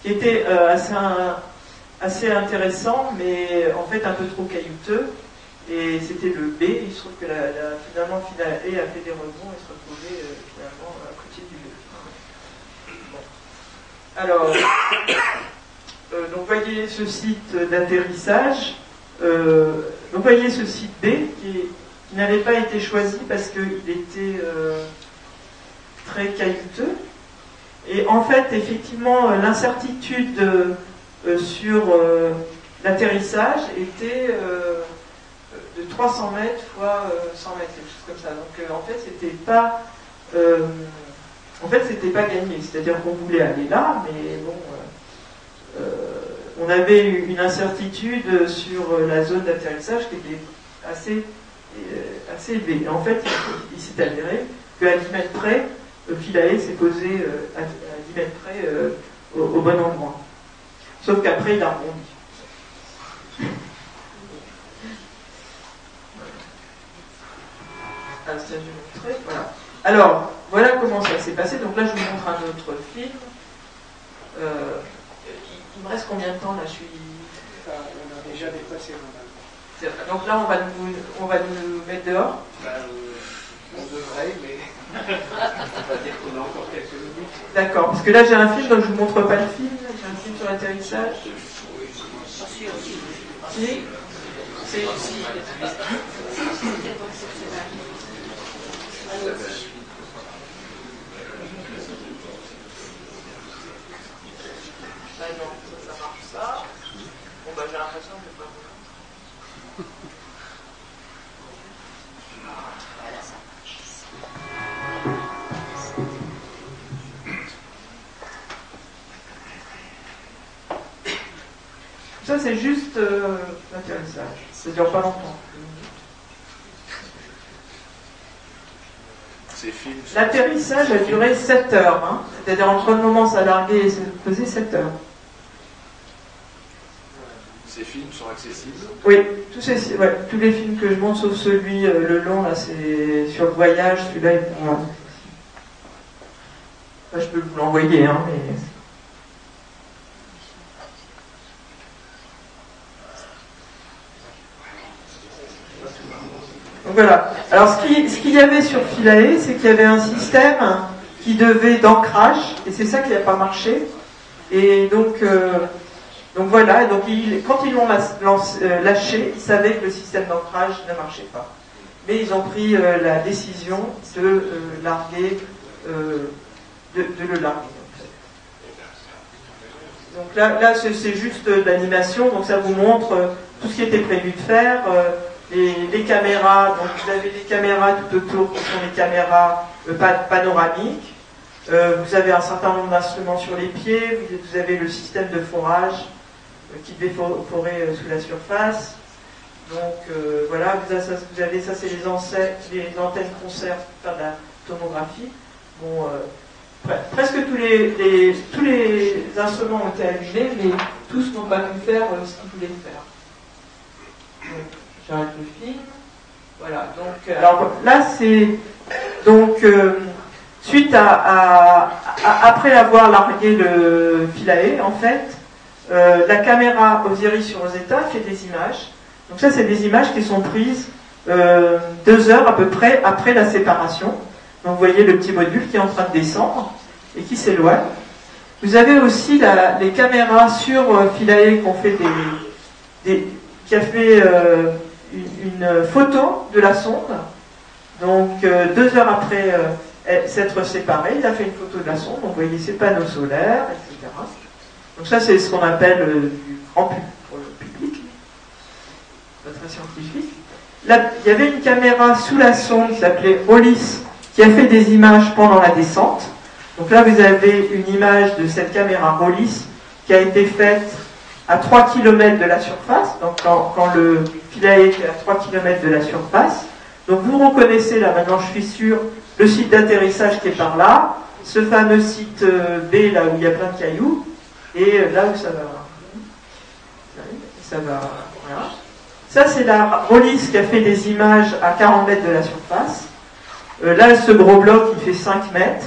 qui était assez intéressant, mais en fait un peu trop caillouteux, et c'était le B. Il se trouve que finalement, finale A a fait des rebonds et se retrouvait finalement à côté du B. Bon. Alors... donc voyez ce site d'atterrissage, donc voyez ce site B qui n'avait pas été choisi parce qu'il était très caillouteux. Et en fait, effectivement, l'incertitude sur l'atterrissage était de 300 mètres fois 100 mètres, quelque chose comme ça. Donc en fait, c'était pas gagné. C'est-à-dire qu'on voulait aller là, mais bon... on avait une incertitude sur la zone d'atterrissage qui était assez élevée. Et en fait, il s'est avéré qu'à 10 mètres près, Philae s'est posé à 10 mètres près au bon endroit. Sauf qu'après, il a rebondi. Voilà. Alors, voilà comment ça s'est passé. Donc là, je vous montre un autre film. Il me reste combien de temps là? On a déjà dépassé, madame. Donc là, on va nous mettre dehors. On devrait, mais on va dire qu'on a encore quelques minutes. D'accord, parce que là j'ai un film, donc je ne vous montre pas le film. J'ai un film sur l'atterrissage. Si. C'est ici. Ah non, ça marche ça. Bon bah j'ai l'impression que je vais pas vous. Ça c'est juste l'atterrissage. Ça dure pas longtemps. L'atterrissage a duré 7 heures. Hein. C'est-à-dire entre le moment où ça a largué et se posait 7 heures. Ces films sont accessibles? Oui, tous les films que je montre, sauf celui, le long, là, c'est sur le voyage, celui-là est pour moi. Enfin, je peux vous l'envoyer, hein, mais... Donc voilà. Alors, ce qu'il y avait sur Philae, c'est qu'il y avait un système qui devait d'ancrage, et c'est ça qui n'a pas marché. Et donc voilà, donc quand ils l'ont lâché, ils savaient que le système d'ancrage ne marchait pas. Mais ils ont pris la décision de larguer, de le larguer. Donc là c'est juste de l'animation, donc ça vous montre tout ce qui était prévu de faire, les caméras, donc vous avez des caméras tout autour qui sont des caméras panoramiques, vous avez un certain nombre d'instruments sur les pieds, vous avez le système de forage qui devait forer sous la surface. Donc voilà, vous avez ça, c'est les antennes concerts pour faire de la tomographie. Bon, presque tous les instruments ont été allumés, mais tous n'ont pas pu faire ce qu'ils voulaient faire. Donc, j'arrête le film. Voilà, donc alors là c'est donc suite à après avoir largué le Philae, en fait, la caméra Osiris sur Rosetta fait des images. Donc ça, c'est des images qui sont prises 2 heures à peu près après la séparation. Donc vous voyez le petit module qui est en train de descendre et qui s'éloigne. Vous avez aussi les caméras sur Philae qui ont fait qui a fait une photo de la sonde. Donc 2 heures après s'être séparé, il a fait une photo de la sonde. Donc vous voyez ses panneaux solaires, etc. Donc ça, c'est ce qu'on appelle du grand public, pour le public, pas très scientifique. Là, il y avait une caméra sous la sonde qui s'appelait Rollis, qui a fait des images pendant la descente. Donc là, vous avez une image de cette caméra Rollis qui a été faite à 3 km de la surface, donc quand le Philae est à 3 km de la surface. Donc vous reconnaissez, là maintenant je suis sûr, le site d'atterrissage qui est par là, ce fameux site B, là où il y a plein de cailloux, et là où ça va, voilà. Ça, c'est la Rollis qui a fait des images à 40 mètres de la surface. Là, ce gros bloc, il fait 5 mètres.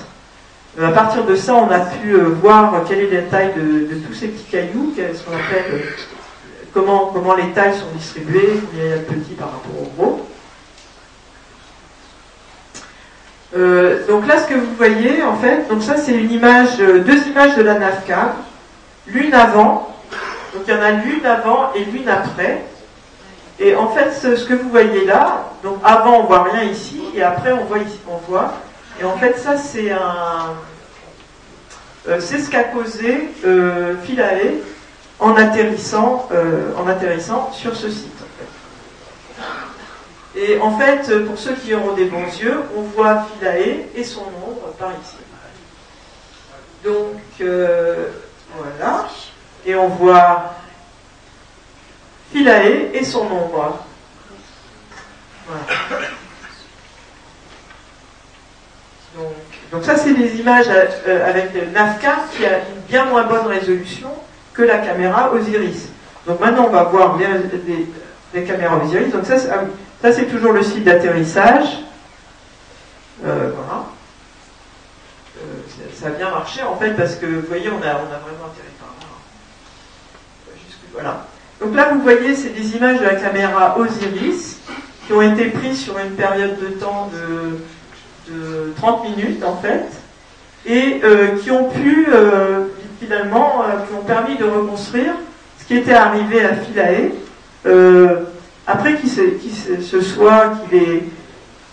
À partir de ça, on a pu voir quelle est la taille de tous ces petits cailloux, ce qu'on appelle comment les tailles sont distribuées, combien il y a de petits par rapport au gros. Donc là, ce que vous voyez, en fait, donc ça, c'est 2 images de la NAVCAM, l'une avant, donc il y en a l'une avant et l'une après. Et en fait, ce que vous voyez là, donc avant on voit rien ici, et après on voit ici, on voit. Et en fait, ça c'est c'est ce qu'a causé Philae en atterrissant sur ce site. En fait. Et en fait, pour ceux qui auront des bons yeux, on voit Philae et son ombre par ici. Donc voilà, et on voit Philae et son ombre. Voilà. Donc ça, c'est des images avec le NAVCAM qui a une bien moins bonne résolution que la caméra Osiris. Donc maintenant, on va voir les caméras Osiris. Donc ça, c'est toujours le site d'atterrissage. Voilà. Ça a bien marché, en fait, parce que, vous voyez, on a vraiment atterri par là. Voilà. Donc là, vous voyez, c'est des images de la caméra Osiris qui ont été prises sur une période de temps de 30 minutes, en fait, et qui ont pu, finalement, qui ont permis de reconstruire ce qui était arrivé à Philae, après qu'il ait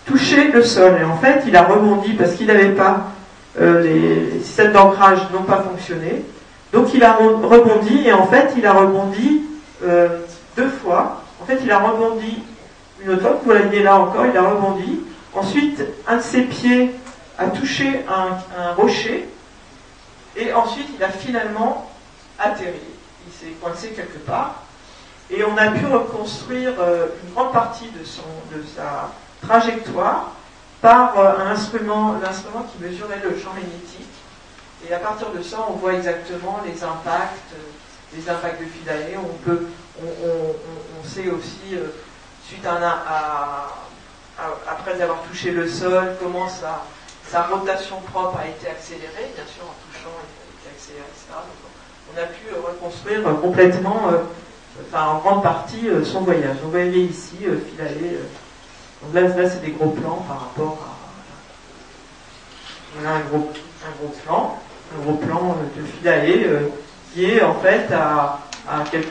touché le sol. Et en fait, il a rebondi parce qu'il n'avait pas, les systèmes d'ancrage n'ont pas fonctionné. Donc il a rebondi, et en fait, il a rebondi 2 fois. En fait, il a rebondi une autre fois, vous voyez là encore, il a rebondi. Ensuite, un de ses pieds a touché un rocher, et ensuite, il a finalement atterri. Il s'est coincé quelque part, et on a pu reconstruire une grande partie de sa trajectoire par l'instrument qui mesurait le champ magnétique. Et à partir de ça, on voit exactement les impacts de Philae. On sait aussi, suite après avoir touché le sol, comment sa rotation propre a été accélérée. Bien sûr, en touchant, il a été accéléré, etc. Donc, on a pu reconstruire complètement, en grande partie, son voyage. Vous voyez ici, Philae. Donc là, c'est des gros plans par rapport à... Voilà un gros plan de Philae qui est en fait à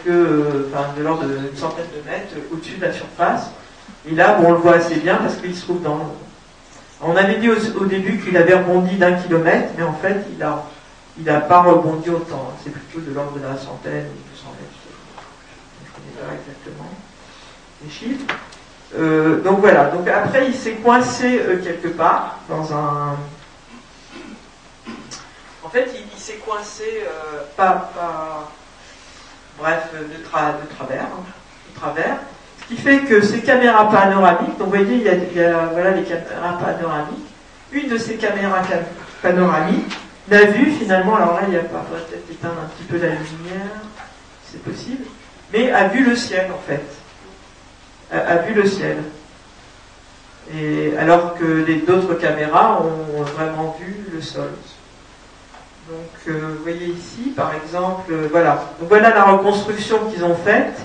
de l'ordre d'une centaine de mètres au-dessus de la surface. Et là, on le voit assez bien parce qu'il se trouve dans... On avait dit au début qu'il avait rebondi d'1 kilomètre, mais en fait, il n'a pas rebondi autant. C'est plutôt de l'ordre de la centaine ou 200 mètres. Je ne connais pas exactement les chiffres. Donc voilà. Donc après, il s'est coincé quelque part dans un... En fait, il s'est coincé de travers. Ce qui fait que ces caméras panoramiques, donc vous voyez, il y a voilà, les caméras panoramiques. Une de ces caméras panoramiques n'a vu finalement, alors là, il n'y a pas, faudrait peut-être éteindre un petit peu la lumière, si c'est possible, mais a vu le ciel en fait. A vu le ciel. Et alors que les d'autres caméras ont vraiment vu le sol. Donc, vous voyez ici, par exemple, voilà. Donc, voilà la reconstruction qu'ils ont faite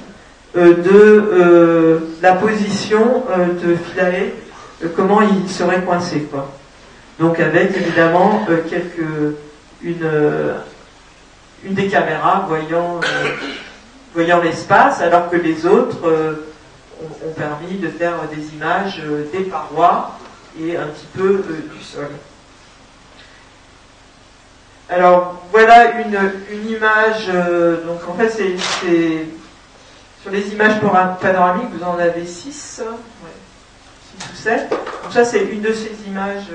de la position de Philae, comment il serait coincé, quoi. Donc, avec évidemment une des caméras voyant l'espace, alors que les autres ont permis de faire des images des parois et un petit peu du sol. Alors voilà une image, donc en fait c'est sur les images panoramiques, vous en avez 6 ou 7. Donc ça c'est une de ces images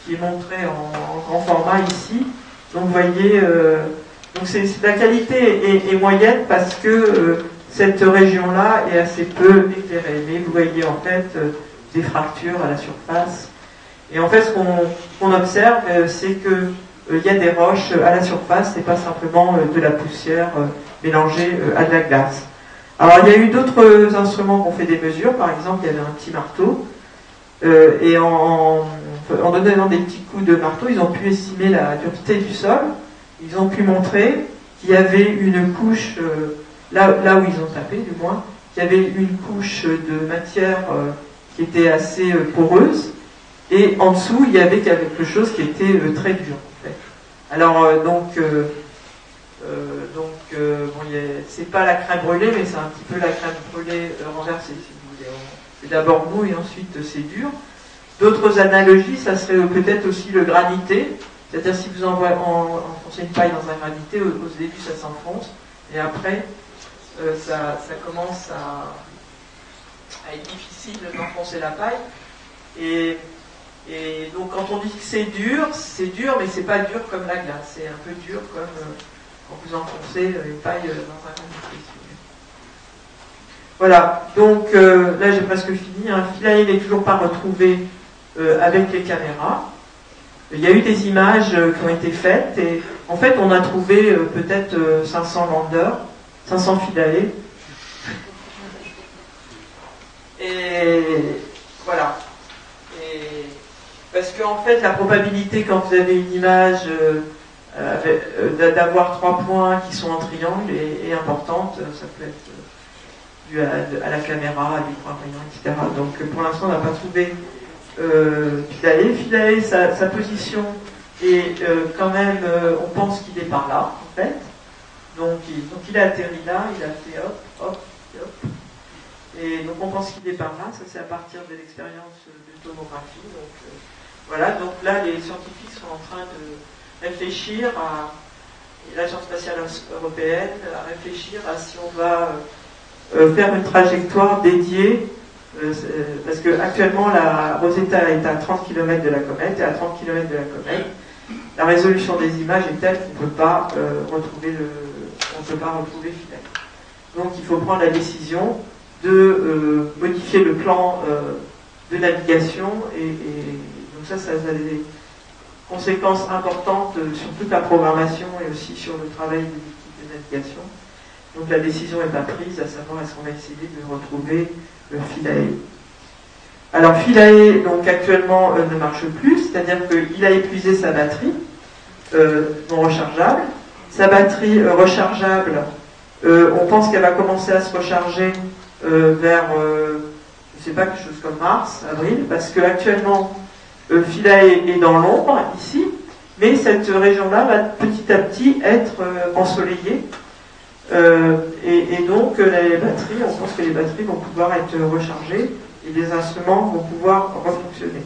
qui est montrée en grand format ici. Donc vous voyez, donc la qualité est moyenne parce que cette région-là est assez peu éclairée. Mais vous voyez en fait des fractures à la surface. Et en fait ce qu'on observe, c'est que il y a des roches à la surface, c'est pas simplement de la poussière mélangée à de la glace. Alors il y a eu d'autres instruments qui ont fait des mesures, par exemple il y avait un petit marteau, et en donnant des petits coups de marteau, ils ont pu estimer la dureté du sol, ils ont pu montrer qu'il y avait une couche, là où ils ont tapé du moins, qu'il y avait une couche de matière qui était assez poreuse, et en dessous il y avait quelque chose qui était très dur. Alors c'est pas la crème brûlée, mais c'est un petit peu la crème brûlée renversée, si vous voulez. C'est d'abord mou et ensuite c'est dur. D'autres analogies, ça serait peut-être aussi le granité, c'est-à-dire si vous enfoncez une paille dans un granité, au début ça s'enfonce, et après ça commence à être difficile d'enfoncer la paille. Et donc quand on dit que c'est dur, mais c'est pas dur comme la glace, c'est un peu dur comme quand vous enfoncez une paille dans un granité. Voilà, donc là j'ai presque fini. Philae n'est toujours pas retrouvé avec les caméras. Il y a eu des images qui ont été faites et en fait on a trouvé peut-être 500 landers, 500 Philae. Et voilà. Parce qu'en fait, la probabilité, quand vous avez une image d'avoir 3 points qui sont en triangle est importante. Ça peut être dû à la caméra, à l'écran brillant, etc. Donc pour l'instant, on n'a pas trouvé Philae. Philae, sa position est quand même, on pense qu'il est par là, en fait. Donc il a atterri là, il a fait hop, hop, hop. Et donc on pense qu'il est par là. Ça, c'est à partir de l'expérience de tomographie. Donc, voilà, donc là, les scientifiques sont en train de réfléchir et l'Agence spatiale européenne, à réfléchir à si on va faire une trajectoire dédiée, parce qu'actuellement, la Rosetta est à 30 km de la comète, et à 30 km de la comète, la résolution des images est telle qu'on ne peut pas retrouver Philae. Donc il faut prendre la décision de modifier le plan de navigation et donc ça a des conséquences importantes sur toute la programmation et aussi sur le travail des équipes de navigation. Donc la décision n'est pas prise, à savoir est-ce qu'on va essayer de retrouver le Philae. Alors Philae, donc actuellement, ne marche plus, c'est-à-dire qu'il a épuisé sa batterie non rechargeable. Sa batterie rechargeable, on pense qu'elle va commencer à se recharger vers, je ne sais pas, quelque chose comme mars, avril, parce qu'actuellement, Philae est dans l'ombre, ici, mais cette région-là va petit à petit être ensoleillée. Et donc, les batteries, on pense que les batteries vont pouvoir être rechargées et les instruments vont pouvoir refonctionner.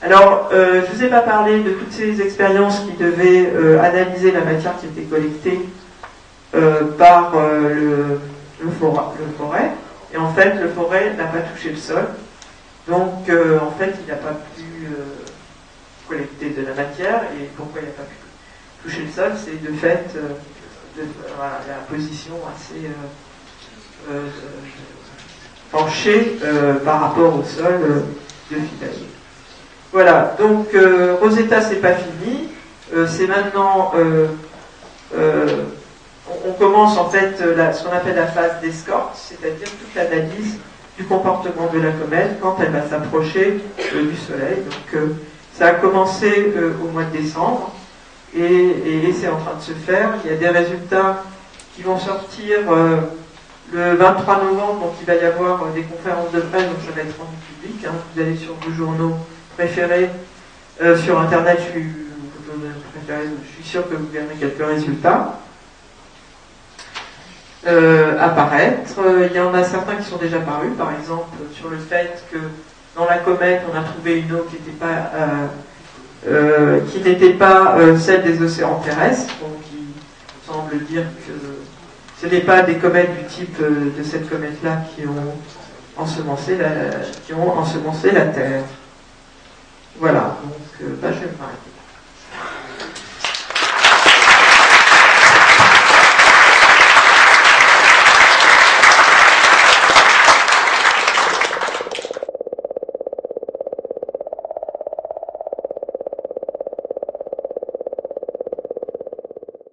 Alors, je ne vous ai pas parlé de toutes ces expériences qui devaient analyser la matière qui était collectée par le forêt. Et en fait, le forêt n'a pas touché le sol. Donc, en fait, il n'a pas pu collecter de la matière. Et pourquoi il n'a pas pu toucher le sol? C'est de fait la position assez penchée par rapport au sol de Philae. Voilà, donc Rosetta, c'est pas fini. C'est maintenant... on commence en fait ce qu'on appelle la phase d'escorte, c'est-à-dire toute l'analyse du comportement de la comète quand elle va s'approcher du Soleil. Donc ça a commencé au mois de décembre et c'est en train de se faire. Il y a des résultats qui vont sortir le 23 novembre, donc il va y avoir des conférences de presse, donc ça va être rendu public. Hein. Vous allez sur vos journaux préférés, sur Internet, je suis sûr que vous verrez quelques résultats apparaître. Il y en a certains qui sont déjà parus, par exemple sur le fait que dans la comète, on a trouvé une eau qui n'était pas celle des océans terrestres, donc il semble dire que ce n'est pas des comètes du type de cette comète-là qui ont ensemencé la Terre. Voilà, donc je vais